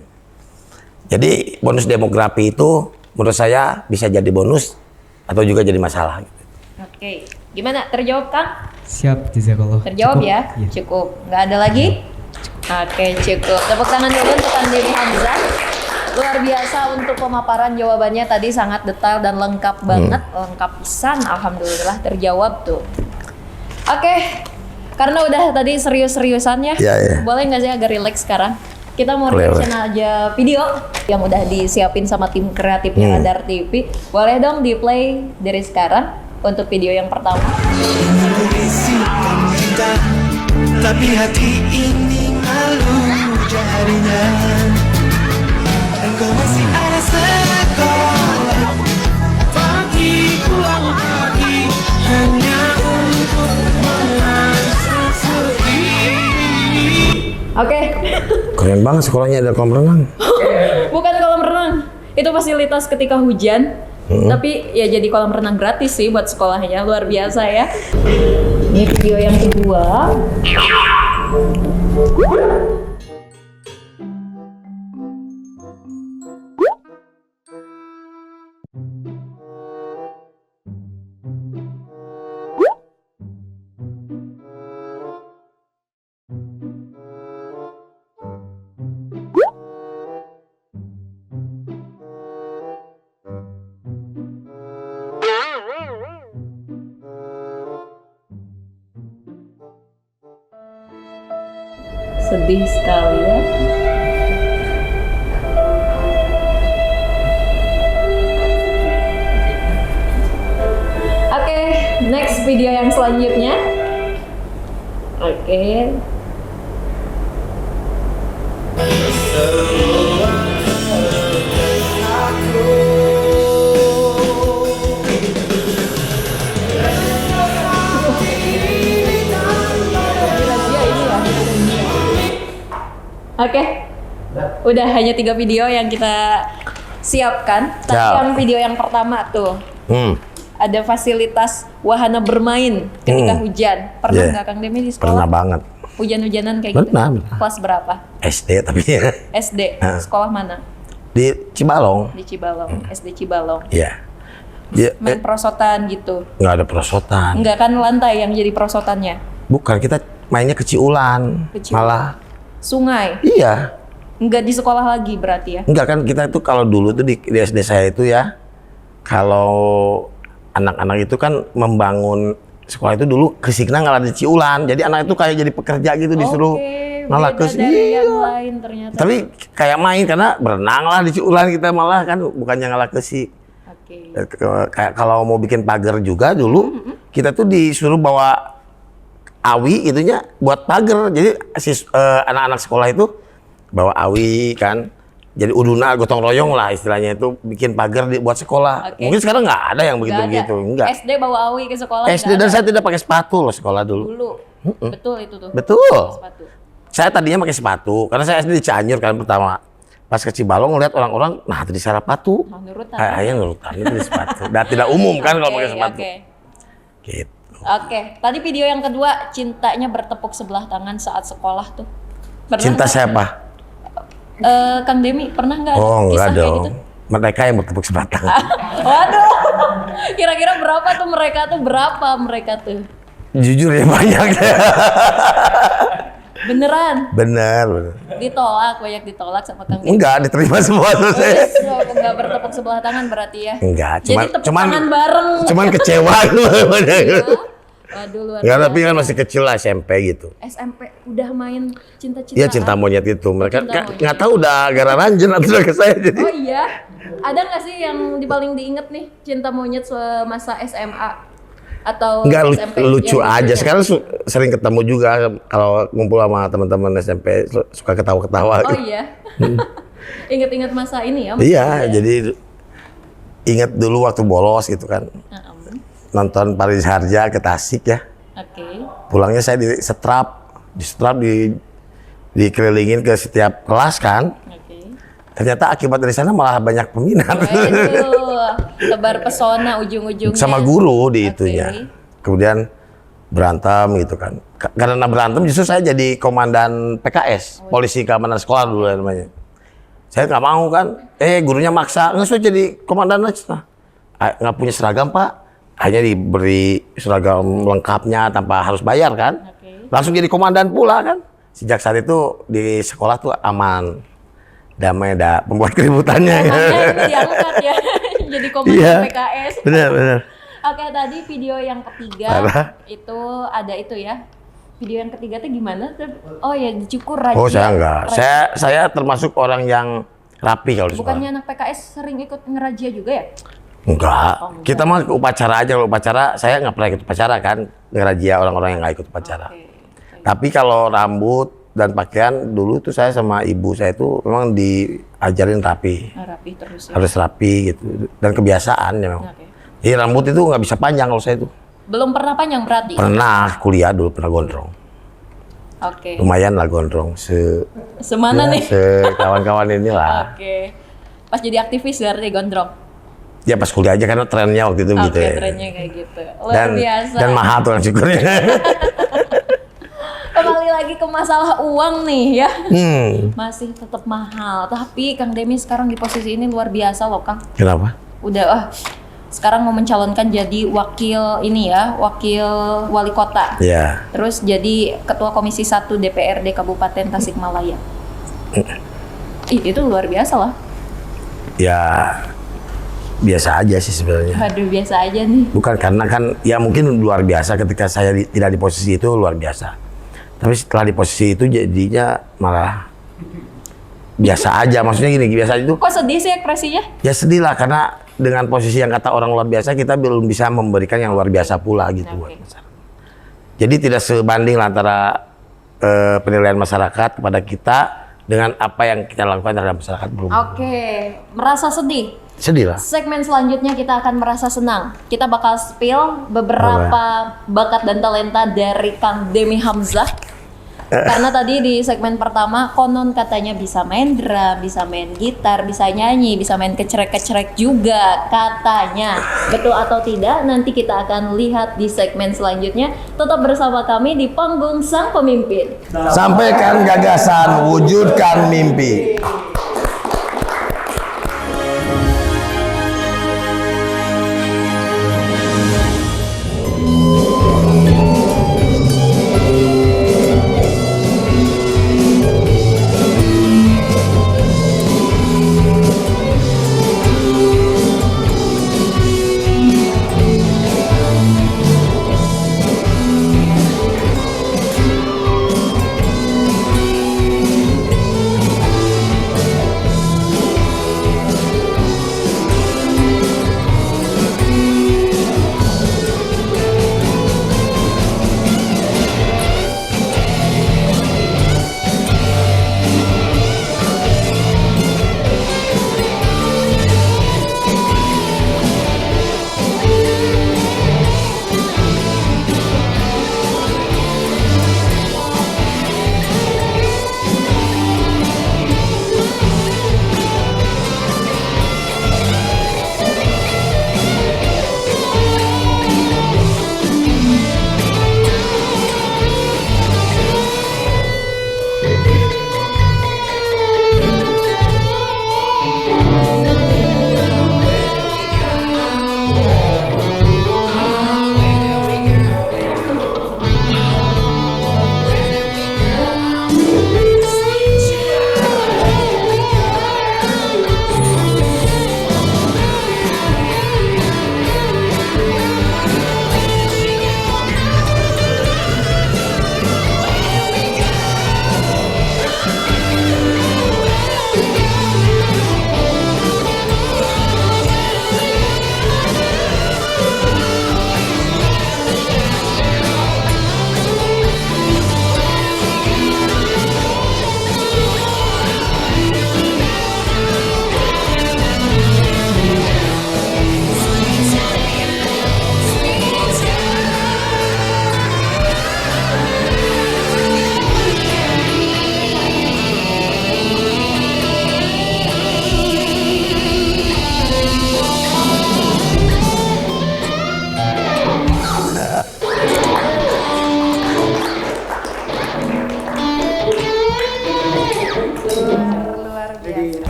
Jadi bonus demografi itu menurut saya bisa jadi bonus atau juga jadi masalah gitu. Oke, gimana? Terjawab Kang? Siap, jazakallah. Terjawab Cukup? ya? Iya. Cukup. Nggak ada lagi? Oke, cukup. Tepuk tangan dulu untuk Andini Hamzah. Luar biasa untuk pemaparan jawabannya tadi, sangat detail dan lengkap banget. Lengkap pisan, alhamdulillah terjawab tuh. Oke, karena udah tadi serius-seriusan ya, boleh nggak sih agak relax sekarang? Kita mau reaction aja video yang udah disiapin sama tim kreatifnya Adar TV. Boleh dong di play dari sekarang untuk video yang pertama. Tapi hati ini malu jadinya. Engkau masih ada sekolah, pagi pulang pagi hanya untuk memasuki. Oke. Keren banget sekolahnya, ada kolam renang. Bukan kolam renang, itu fasilitas ketika hujan. Tapi ya jadi kolam renang gratis sih buat sekolahnya, luar biasa ya. Ini video yang kedua. Sedih sekali ya. Oke, next video yang selanjutnya. Oke. Udah hanya 3 video yang kita siapkan. Tapi Siap. yang video yang pertama tuh ada fasilitas wahana bermain ketika hujan. Pernah Yeah. nggak Kang Demi di Pernah sekolah? banget. Hujan-hujanan kayak gitu? Pernah. Kelas berapa? SD tapi ya. SD. Sekolah mana? Di Cibalong. Di Cibalong. SD Cibalong. Iya. Dia Main perosotan gitu. nggak ada perosotan. Enggak kan lantai yang jadi perosotannya? Bukan, kita mainnya ke Ciulan. Ke Ciulan. Malah Sungai. iya. Enggak di sekolah lagi berarti ya? Enggak kan, kita itu kalau dulu tuh di SD saya itu ya, kalau anak-anak itu kan membangun sekolah itu dulu kesikna ngalah di Ciulan. Jadi anak itu kayak jadi pekerja gitu disuruh ngalah beda ke dari yang lain ternyata. Tapi kayak main karena berenang lah di Ciulan kita malah kan, bukannya ngalah ke si. Oke. Kayak kalau mau bikin pagar juga dulu, kita tuh disuruh bawa awi itunya buat pagar. Jadi anak-anak sekolah itu bawa awi kan. Jadi uduna gotong royong lah istilahnya itu bikin pagar buat sekolah. Oke. Mungkin sekarang nggak ada yang begitu Nggak ada. begitu, enggak. SD bawa awi ke sekolah. SD nggak dan ada. saya tidak pakai sepatu loh sekolah dulu. Dulu. Betul itu tuh. Betul. Sepatu. Saya tadinya pakai sepatu karena saya SD di Cianjur kan pertama. Pas ke Cibalong ngeliat orang-orang, nah tadi sepatu. Mau nurutan. Ayah nurutan itu di sepatu. Dan tidak umum kan kalau pakai sepatu. Oke. Gitu. Oke. Tadi video yang kedua, cintanya bertepuk sebelah tangan saat sekolah tuh. Pernah Cinta nggak? siapa? Kang Demi pernah nggak ada Oh kisah enggak kayak dong. gitu? Mereka yang bertepuk sebelah tangan. Waduh. Kira-kira berapa tuh mereka tuh? Berapa mereka tuh? Jujur ya banyak. Beneran? Bener, bener. Ditolak, banyak ditolak sama Kang Demi. Enggak, diterima semua tuh saya. Enggak bertepuk sebelah tangan berarti ya? Enggak, Jadi tepuk tangan bareng. cuman kecewa. Ya. Waduh, luar Enggak, biasa. tapi kan masih kecil lah SMP gitu. SMP udah main cinta-cintaan. Iya cinta monyet itu. Mereka Cinta monyet. nggak tahu udah gara ranjen atau udah ke saya jadi. Oh iya? Ada nggak sih yang paling diinget nih cinta monyet semasa SMA? Atau Enggak SMP? lucu Yang aja. lucu. Sekarang sering ketemu juga kalau ngumpul sama teman-teman SMP suka ketawa-ketawa. Oh iya? Ingat-ingat masa ini ya? Iya, jadi ingat dulu waktu bolos gitu kan. Nonton Paris Harja ke Tasik ya. Oke. Pulangnya saya di setrap dikelilingin ke setiap kelas kan. Oke. Ternyata akibat dari sana malah banyak peminat. Waduh, tebar pesona ujung-ujungnya. Sama guru di Oke. itunya. Kemudian berantem gitu kan. Karena berantem justru saya jadi komandan PKS, polisi keamanan sekolah dulu namanya. Saya nggak mau kan. Gurunya maksa, nggak usah jadi komandan aja. Nggak punya seragam Pak. Hanya diberi seragam lengkapnya tanpa harus bayar kan. Oke. Langsung jadi komandan pula kan. Sejak saat itu di sekolah tuh aman. Damai dah pembuat keributannya. Makanya itu diangkat ya. Jadi komandan Iya. PKS. Benar. Oke, tadi video yang ketiga Parah. itu ada itu ya. Video yang ketiga tuh gimana tuh? Oh ya, dicukur rajia. Oh saya enggak. Rajia. Saya termasuk orang yang rapi kalau di sekolah. Bukannya anak PKS sering ikut ngerajia juga ya? Enggak. Oh, enggak. Kita mah ke upacara aja. Kalau upacara saya nggak pernah ikut upacara kan. Ngerajia orang-orang yang nggak ikut upacara. Oke. Tapi kalau rambut dan pakaian dulu tuh saya sama ibu saya itu memang diajarin rapi. Nah, rapi terus ya. Harus rapi gitu. Dan kebiasaan ya memang. Oke. Jadi rambut itu nggak bisa panjang kalau saya itu. Belum pernah panjang berarti? Pernah kuliah dulu pernah gondrong. Oke. Lumayan lah gondrong. Semana nih? Kawan-kawan inilah. Oke. Pas jadi aktivis berarti gondrong? Ya pas kuliah aja kan trennya waktu itu Oke, gitu ya. trennya kayak gitu. Luar biasa. Dan mahal tuh kan syukurnya. Kembali lagi ke masalah uang nih ya. Masih Tetap mahal. Tapi Kang Demi sekarang di posisi ini luar biasa loh Kang. Kenapa? Udah sekarang mau mencalonkan jadi wakil ini ya, wakil wali kota. Ya. Terus jadi ketua komisi 1 DPRD Kabupaten Tasikmalaya. Itu luar biasa lah. Ya biasa aja sih sebenarnya. Waduh, biasa aja nih. Bukan karena kan ya mungkin luar biasa ketika saya tidak di posisi itu luar biasa. Tapi setelah di posisi itu jadinya malah biasa aja. Maksudnya gini, biasa itu Kok sedih sih ekspresinya? ya sedih lah karena dengan posisi yang kata orang luar biasa kita belum bisa memberikan yang luar biasa pula gitu buat Oke. masyarakat. Jadi tidak sebanding lah antara penilaian masyarakat kepada kita dengan apa yang kita lakukan terhadap masyarakat belum. Oke, merasa sedih. Sedih lah. Segmen selanjutnya kita akan merasa senang. Kita bakal spill beberapa bakat dan talenta dari Kang Demi Hamzah Karena tadi di segmen pertama konon katanya bisa main drum, bisa main gitar, bisa nyanyi, bisa main kecerek-kecerek juga katanya. Betul atau tidak nanti kita akan lihat di segmen selanjutnya. Tetap bersama kami di panggung Sang Pemimpin. Sampaikan gagasan, wujudkan mimpi.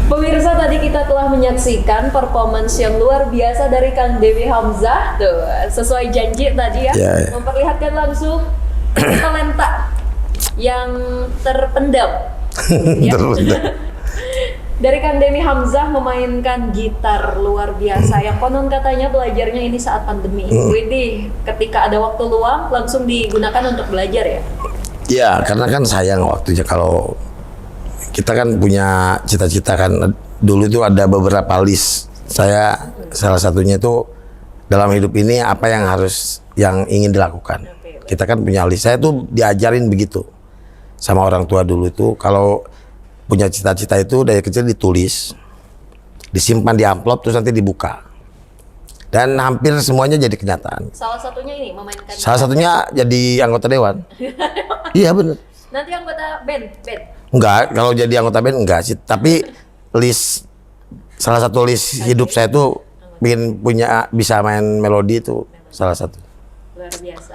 Pemirsa, tadi kita telah menyaksikan performance yang luar biasa dari Kang Dewi Hamzah. Tuh, sesuai janji tadi ya, Ya. memperlihatkan langsung talenta yang terpendam. Ya. Dari Kang Dewi Hamzah memainkan gitar luar biasa yang konon katanya belajarnya ini saat pandemi. Widih, ketika ada waktu luang langsung digunakan untuk belajar ya. Ya, karena kan sayang waktunya kalau kita kan punya cita-cita kan. Dulu itu ada beberapa list. Saya salah satunya itu dalam hidup ini apa yang ingin dilakukan. Kita kan punya list. Saya tuh diajarin begitu sama orang tua dulu itu, kalau punya cita-cita itu dari kecil ditulis, disimpan di amplop, terus nanti dibuka. Dan hampir semuanya jadi kenyataan. Salah satunya ini memainkan. Salah satunya jadi anggota dewan. Iya bener. Nanti anggota band. Enggak, kalau jadi anggota band enggak sih. Tapi salah satu list hidup saya tuh ingin bisa main melodi itu salah satu. Luar biasa.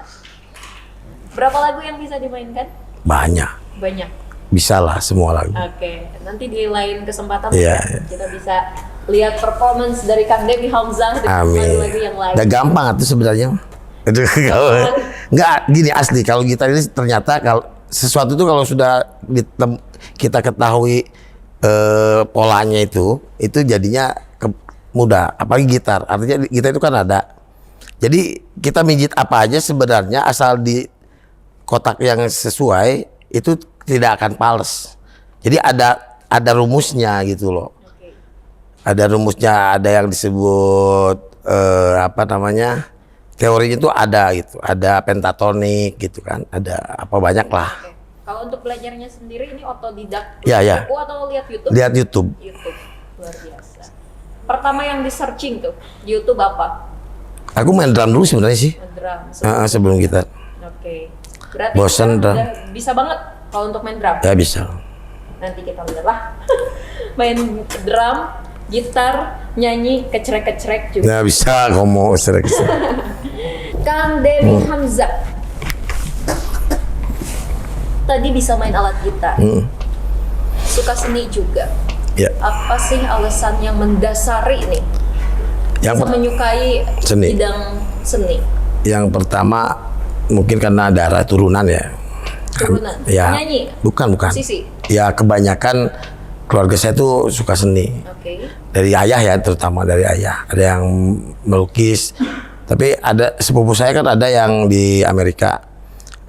Berapa lagu yang bisa dimainkan? Banyak. Banyak. Bisa lah semua lagu. Oke, nanti di lain kesempatan Iya, ya, iya. kita bisa lihat performance dari Kang Dewi Hamzah dengan Amin. lagu yang lain. Udah gampang itu sebenarnya. Itu enggak gini asli, kalau gitar ini ternyata kalau sesuatu itu kalau sudah kita ketahui polanya itu jadinya mudah. Apalagi gitar, artinya gitar itu kan ada. Jadi kita mijit apa aja sebenarnya asal di kotak yang sesuai itu tidak akan pales. Jadi ada rumusnya gitu loh. Ada rumusnya, ada yang disebut teorinya itu ada gitu. Ada pentatonik gitu kan. Ada apa banyak lah. Oke. Kalau untuk belajarnya sendiri ini otodidak, Ya. buku atau lihat YouTube? Lihat YouTube. YouTube, luar biasa. Pertama yang di searching tuh di YouTube apa? Aku main drum dulu sebenarnya sih. Drum. Sebelum gitar. Oke. Berarti bosen sekarang dah. udah bisa banget kalau untuk main drum. Ya bisa. Nanti kita lihat lah. Main drum, gitar, nyanyi, kecrek-kecrek juga. Ya bisa ngomong sering. Kang Denny Hamzah. Tadi bisa main alat gitar. Suka seni juga. Ya. Apa sih alasan yang mendasari nih Yang per- menyukai Seni. bidang seni? Yang pertama mungkin karena darah turunan ya. Turunan? Ya. Nyanyi? Bukan. Musisi? Ya kebanyakan keluarga saya tuh suka seni. Oke. Dari ayah ya, terutama dari ayah. Ada yang melukis. Tapi ada sepupu saya kan ada yang di Amerika.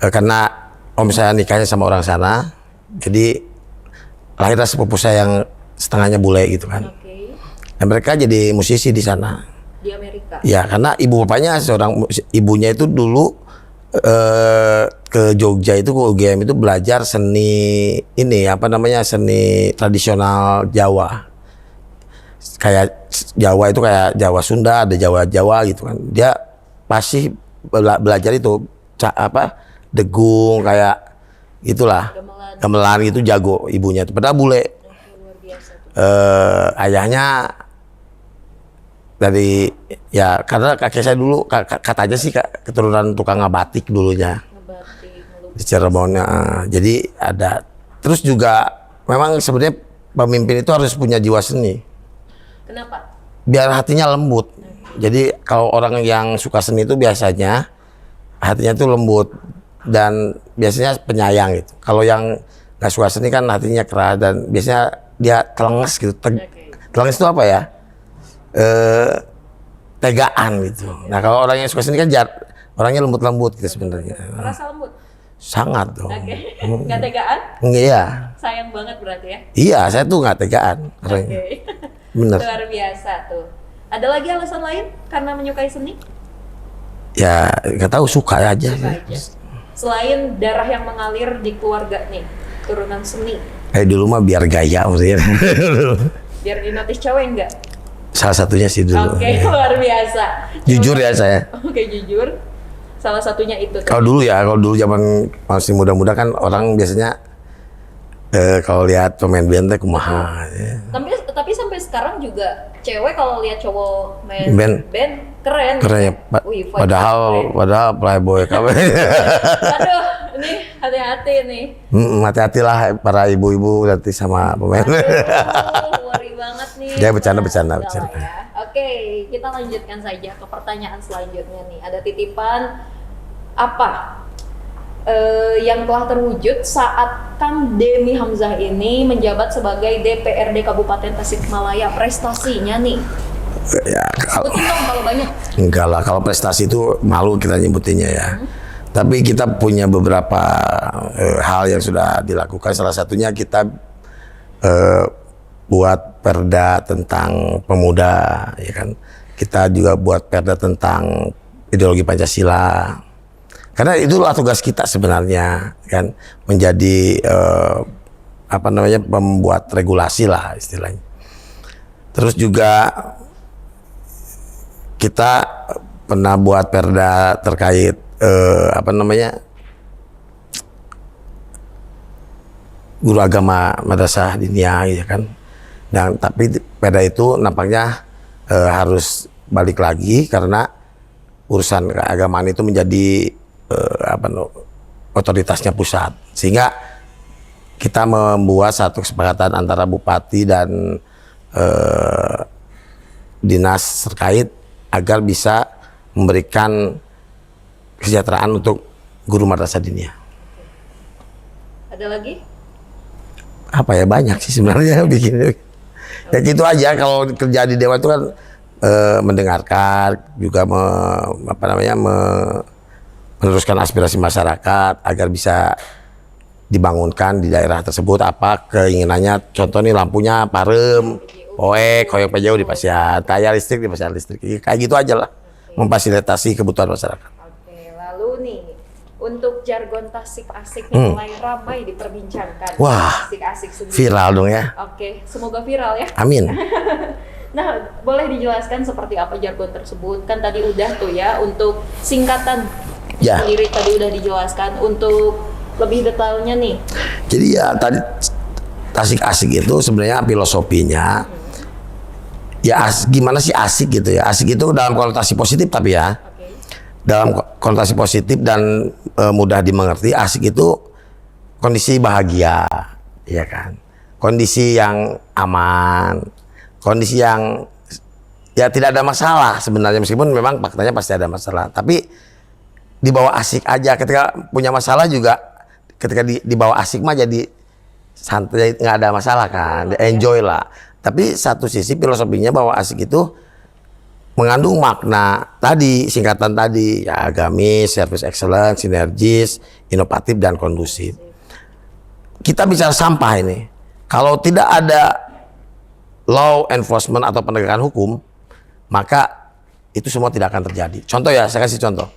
Karena om saya nikahnya sama orang sana. Jadi lahirlah sepupu saya yang setengahnya bule gitu kan. Oke. Dan mereka jadi musisi di sana. Di Amerika? Ya karena ibu bapaknya ibunya itu dulu ke Jogja itu ke UGM itu belajar seni ini apa namanya seni tradisional Jawa. Kayak Jawa itu kayak Jawa Sunda, ada Jawa gitu kan. Dia pasti belajar itu degung kayak gitulah. Gamelan gitu jago ibunya itu. Padahal bule. Luar biasa tuh. Ayahnya dari ya karena kakek saya dulu katanya sih keturunan tukang ngabatik dulunya Ngebatik, ngelukis. di Cirebon. Jadi ada terus juga memang sebenarnya pemimpin itu harus punya jiwa seni Kenapa? biar hatinya lembut. Jadi kalau orang yang suka seni itu biasanya hatinya itu lembut dan biasanya penyayang gitu. Kalau yang nggak suka seni kan hatinya keras dan biasanya dia telenges gitu. Telenges itu apa ya? Tegaan gitu. Nah kalau orang yang suka seni kan orangnya lembut-lembut gitu sebenarnya. Merasa lembut? Sangat dong. Oke. Nggak tegaan? Iya. Sayang banget berarti ya? Iya, saya tuh nggak tegaan orangnya. Oke. Bener. Luar biasa tuh. Ada lagi alasan lain karena menyukai seni? Ya nggak tahu suka aja. Suka aja. Selain darah yang mengalir di keluarga nih, turunan seni, Kayak dulu mah biar gaya maksudnya. biar dinotis cewek enggak? Salah satunya sih dulu. Oke, luar biasa. Jujur ya saya. Oke, jujur. Salah satunya itu. Kalau dulu zaman masih muda-muda kan orang biasanya kalau lihat pemain band teh kumaha. Ya. Tapi sampai sekarang juga cewek kalau lihat cowok main Band. keren. Keren ya. Wih, voice Padahal playboy kabeh. Aduh, ini hati-hati nih. Hati-hatilah para ibu-ibu nanti sama pemain. Aduh, worry banget nih. Ya, bercanda. Udah lah ya. Oke, kita lanjutkan saja ke pertanyaan selanjutnya nih. Ada titipan apa yang telah terwujud saat Kang Denny Hamzah ini menjabat sebagai DPRD Kabupaten Tasikmalaya, prestasinya nih? Ya, Sebutin dong kalau banyak. enggak lah, kalau prestasi itu malu kita nyebutinnya ya. Tapi kita punya beberapa hal yang sudah dilakukan. Salah satunya kita buat perda tentang pemuda, ya kan. Kita juga buat perda tentang ideologi Pancasila. Karena itulah tugas kita sebenarnya, kan, menjadi membuat regulasi lah istilahnya. Terus juga kita pernah buat perda terkait guru agama madrasah diniyah, ya kan. Dan tapi perda itu nampaknya harus balik lagi karena urusan keagamaan itu menjadi otoritasnya pusat, sehingga kita membuat satu kesepakatan antara bupati dan dinas terkait agar bisa memberikan kesejahteraan untuk guru madrasah diniyah. Ada lagi? Apa ya, banyak sih sebenarnya bikin. Ya gitu aja, kalau kerja di dewan itu kan mendengarkan juga meneruskan aspirasi masyarakat agar bisa dibangunkan di daerah tersebut apa keinginannya. Contoh nih, lampunya parem, poek, koyong PJU dipasang, tayar listrik dipasang listrik, kayak gitu aja lah, memfasilitasi kebutuhan masyarakat. Oke, lalu nih untuk jargon Tasik-Asik yang mulai ramai diperbincangkan. Wah, Tasik-Asik sendiri. viral dong ya. Oke, semoga viral ya. Amin. Nah, boleh dijelaskan seperti apa jargon tersebut? Kan tadi udah tuh ya untuk singkatan Ya. sendiri tadi udah dijelaskan. Untuk lebih detailnya nih, Jadi ya tadi Tasik Asik itu sebenarnya filosofinya ya gimana sih asik gitu ya. Asik itu dalam konotasi positif tapi ya. Dalam konotasi positif dan mudah dimengerti, asik itu kondisi bahagia, ya kan. Kondisi yang aman, kondisi yang ya tidak ada masalah sebenarnya, meskipun memang faktanya pasti ada masalah. Tapi dibawa asik aja, ketika punya masalah juga ketika dibawa asik mah jadi santai, nggak ada masalah kan, enjoy lah. Tapi satu sisi filosofinya bahwa asik itu mengandung makna tadi, singkatan tadi ya, agamis, service excellence, sinergis, inovatif dan kondusif. Kita bicara sampah ini, kalau tidak ada law enforcement atau penegakan hukum, maka itu semua tidak akan terjadi. Contoh ya, saya kasih contoh.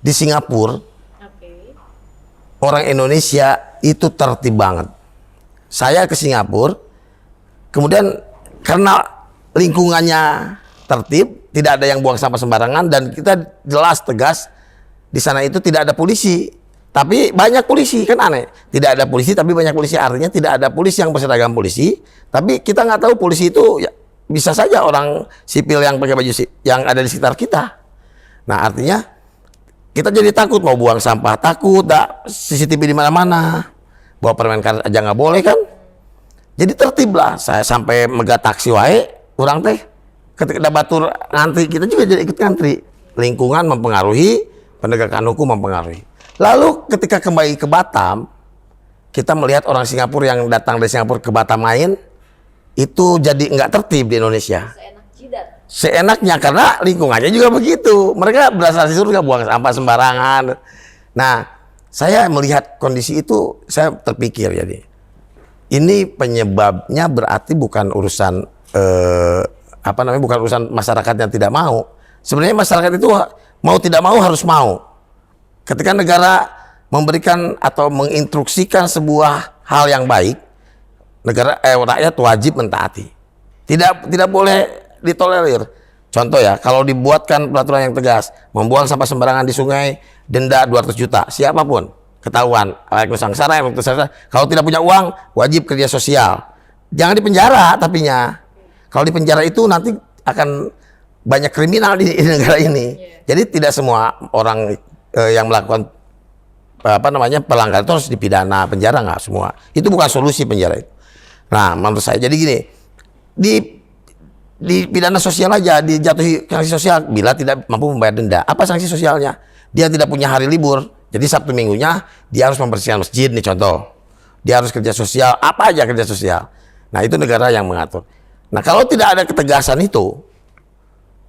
Di Singapura, orang Indonesia itu tertib banget. Saya ke Singapura, kemudian karena lingkungannya tertib, tidak ada yang buang sampah sembarangan, dan kita jelas tegas di sana itu tidak ada polisi, tapi banyak polisi, kan aneh. Tidak ada polisi tapi banyak polisi, artinya tidak ada polisi yang berseragam polisi, tapi kita nggak tahu polisi itu ya, bisa saja orang sipil yang pakai baju yang ada di sekitar kita. Nah artinya kita jadi takut mau buang sampah, takut CCTV di mana-mana, bawa permen karet aja nggak boleh kan. Jadi tertib lah. Saya sampai mega taksi wae, orang teh ketika batur ngantri, kita juga jadi ikut ngantri. Lingkungan mempengaruhi, penegakan hukum mempengaruhi. Lalu ketika kembali ke Batam, kita melihat orang Singapura yang datang dari Singapura ke Batam main, itu jadi nggak tertib di Indonesia. seenak jidat. Seenaknya karena lingkungannya juga begitu. Mereka berasal dari surga, buang sampah sembarangan. Nah, saya melihat kondisi itu, saya terpikir jadi, ini penyebabnya berarti bukan urusan bukan urusan masyarakat yang tidak mau. Sebenarnya masyarakat itu mau tidak mau harus mau. Ketika negara memberikan atau menginstruksikan sebuah hal yang baik, rakyat wajib mentaati. Tidak boleh ditolerir. Contoh ya, kalau dibuatkan peraturan yang tegas, membuang sampah sembarangan di sungai, denda 200 juta, siapapun ketahuan, kalau tidak punya uang, wajib kerja sosial. Jangan dipenjara tapinya. Kalau dipenjara itu nanti akan banyak kriminal di negara ini. Jadi tidak semua orang yang melakukan pelanggaran itu harus dipidana, penjara, nggak semua. Itu bukan solusi penjara itu. Nah, menurut saya jadi gini, di pidana sosial aja, dijatuhi sanksi sosial bila tidak mampu membayar denda. Apa sanksi sosialnya? Dia tidak punya hari libur, jadi Sabtu Minggunya dia harus membersihkan masjid nih contoh. Dia harus kerja sosial, apa aja kerja sosial. Nah, itu negara yang mengatur. Nah, kalau tidak ada ketegasan itu,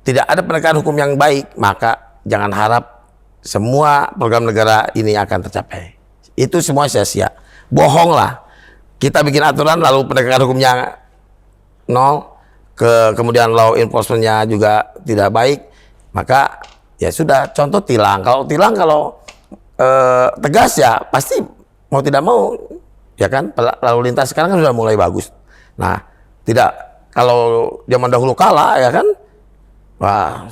tidak ada penegakan hukum yang baik, maka jangan harap semua program negara ini akan tercapai. Itu semua sia-sia. Bohong lah. Kita bikin aturan lalu penegakan hukumnya nol, kemudian law enforcement-nya juga tidak baik, maka ya sudah, contoh tilang. Kalau tegas ya pasti mau tidak mau, ya kan, lalu lintas sekarang kan sudah mulai bagus. Nah, tidak kalau zaman dahulu kala ya kan, wah,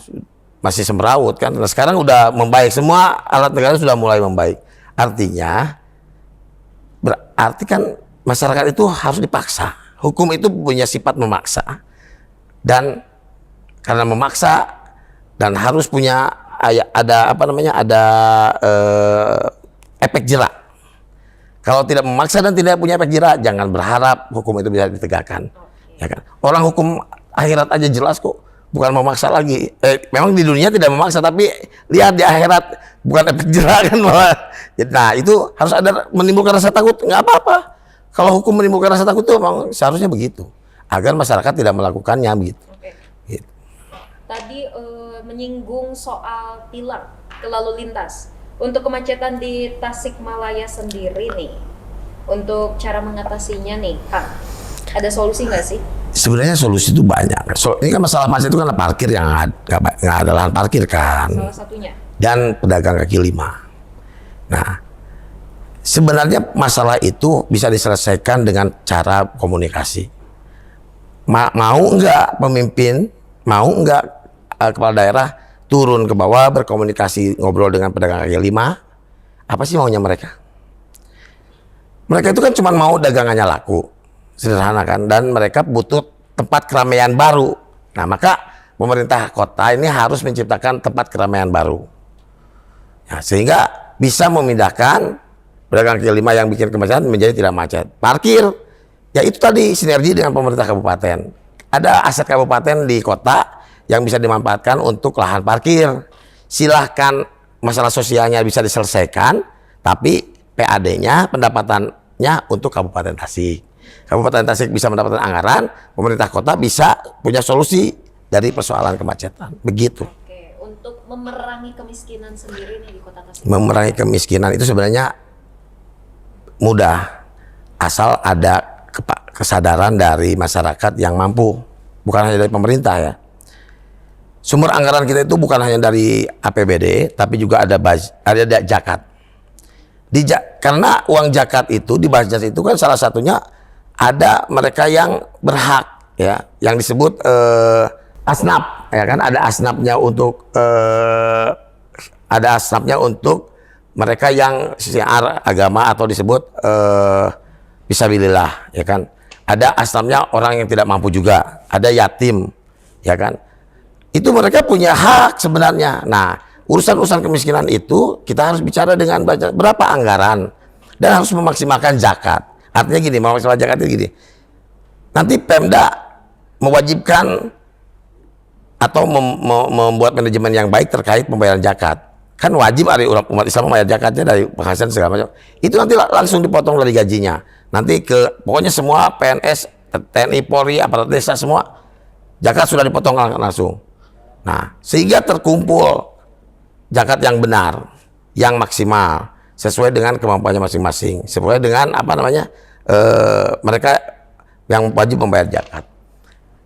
masih semrawut kan. Nah, sekarang udah membaik, semua alat negara sudah mulai membaik. Artinya berarti kan masyarakat itu harus dipaksa. Hukum itu punya sifat memaksa. Dan karena memaksa dan harus punya ada efek jerak. Kalau tidak memaksa dan tidak punya efek jerak, jangan berharap hukum itu bisa ditegakkan. Ya kan? Orang hukum akhirat aja jelas kok. Bukan memaksa lagi. Memang di dunia tidak memaksa, tapi lihat di akhirat bukan efek jerak kan malah. Nah, itu harus ada menimbulkan rasa takut, nggak apa-apa. Kalau hukum menimbulkan rasa takut itu memang seharusnya begitu, agar masyarakat tidak melakukannya begitu. Gitu. Tadi menyinggung soal tilang lalu lintas. Untuk kemacetan di Tasikmalaya sendiri nih, untuk cara mengatasinya nih, Kang, ada solusi nggak sih? Sebenarnya solusi itu banyak. Ini kan masalah macet itu kan parkir yang nggak ada lahan parkir kan. Salah satunya. Dan pedagang kaki lima. Nah, sebenarnya masalah itu bisa diselesaikan dengan cara komunikasi. Mau nggak pemimpin, mau nggak kepala daerah turun ke bawah, berkomunikasi, ngobrol dengan pedagang kaki lima. Apa sih maunya mereka? Mereka itu kan cuma mau dagangannya laku, sederhana kan, dan mereka butuh tempat keramaian baru. Nah, maka pemerintah kota ini harus menciptakan tempat keramaian baru. Ya, sehingga bisa memindahkan pedagang kaki lima yang bikin kemacetan menjadi tidak macet. Parkir, ya itu tadi sinergi dengan pemerintah kabupaten. Ada aset kabupaten di kota yang bisa dimanfaatkan untuk lahan parkir. Silahkan masalah sosialnya bisa diselesaikan, tapi PAD-nya, pendapatannya untuk Kabupaten Tasik. Kabupaten Tasik bisa mendapatkan anggaran, pemerintah kota bisa punya solusi dari persoalan kemacetan. Begitu. Oke, untuk memerangi kemiskinan sendiri nih di Kota Tasik. Memerangi kemiskinan itu sebenarnya mudah, asal ada kesadaran dari masyarakat yang mampu, bukan hanya dari pemerintah ya. Sumber anggaran kita itu bukan hanya dari APBD, tapi juga ada zakat. Karena uang zakat itu di Basjas itu kan salah satunya ada mereka yang berhak ya, yang disebut asnaf ya kan, ada asnafnya untuk mereka yang syiar agama atau disebut fisabilillah ya kan. Ada asnafnya orang yang tidak mampu juga, ada yatim ya kan. Itu mereka punya hak sebenarnya. Nah, urusan-urusan kemiskinan itu kita harus bicara dengan berapa anggaran dan harus memaksimalkan zakat. Artinya gini, memaksimalkan zakat itu gini. Nanti Pemda mewajibkan atau membuat manajemen yang baik terkait pembayaran zakat. Kan wajib hari umat Islam membayar zakatnya dari penghasilan segala macam. Itu nanti langsung dipotong dari gajinya. Nanti pokoknya semua PNS, TNI, Polri, aparat desa semua zakat sudah dipotong langsung. Nah, sehingga terkumpul zakat yang benar, yang maksimal, sesuai dengan kemampuannya masing-masing, sesuai dengan mereka yang wajib membayar zakat.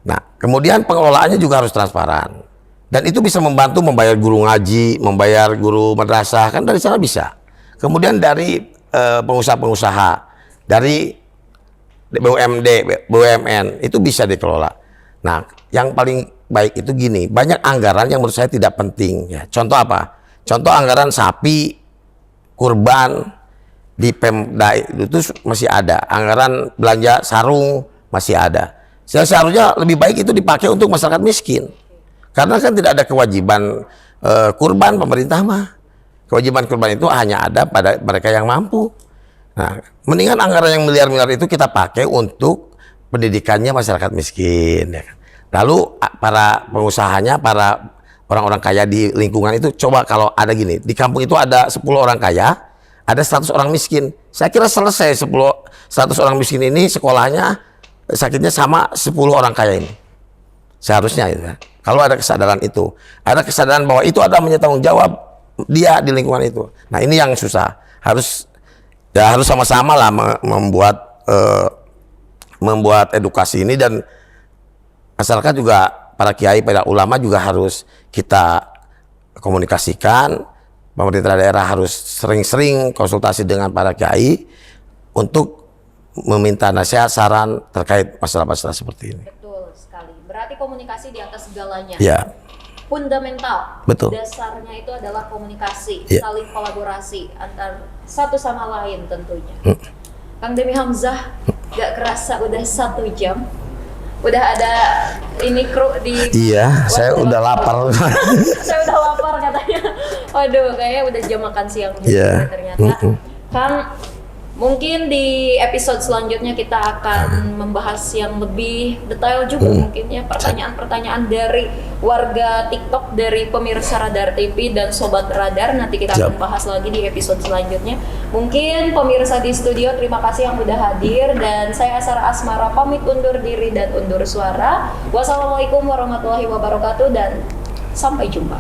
Nah, kemudian pengelolaannya juga harus transparan, dan itu bisa membantu membayar guru ngaji, membayar guru madrasah, kan dari sana bisa. Kemudian dari pengusaha-pengusaha, dari BUMD, BUMN itu bisa dikelola. Nah, yang paling baik itu gini, banyak anggaran yang menurut saya tidak penting ya. Contoh apa? Contoh anggaran sapi kurban di Pemda itu masih ada, anggaran belanja sarung masih ada. Seharusnya lebih baik itu dipakai untuk masyarakat miskin, karena kan tidak ada kewajiban kurban pemerintah mah. Kewajiban kurban itu hanya ada pada mereka yang mampu. Nah, mendingan anggaran yang miliar-miliar itu kita pakai untuk pendidikannya masyarakat miskin ya kan? Lalu para pengusahanya, para orang-orang kaya di lingkungan itu, coba kalau ada gini, di kampung itu ada 10 orang kaya, ada 100 orang miskin. Saya kira selesai 100 orang miskin ini sekolahnya, sakitnya sama 10 orang kaya ini. Seharusnya itu ya. Kalau ada kesadaran itu, ada kesadaran bahwa itu ada tanggung jawab dia di lingkungan itu. Nah, ini yang susah. Harus sama-sama lah membuat edukasi ini, dan masyarakat juga, para kiai, para ulama juga harus kita komunikasikan. Pemerintah daerah harus sering-sering konsultasi dengan para kiai untuk meminta nasihat, saran terkait masalah-masalah seperti ini. Betul sekali. Berarti komunikasi di atas segalanya. Ya. Fundamental. Betul. Dasarnya itu adalah komunikasi, Ya. saling kolaborasi antar satu sama lain tentunya. Kang Demi Hamzah, gak kerasa udah 1 jam. Udah ada ini kru di. Iya, saya udah lapar. Saya udah lapar katanya. Waduh, kayaknya udah jam makan siang juga Iya. ternyata. Kang, mungkin di episode selanjutnya kita akan membahas yang lebih detail juga mungkin ya, pertanyaan-pertanyaan dari warga TikTok, dari pemirsa Radar TV dan Sobat Radar. Nanti kita akan bahas lagi di episode selanjutnya. Mungkin pemirsa di studio, terima kasih yang udah hadir, dan saya Asara Asmara pamit undur diri dan undur suara. Wassalamualaikum warahmatullahi wabarakatuh dan sampai jumpa.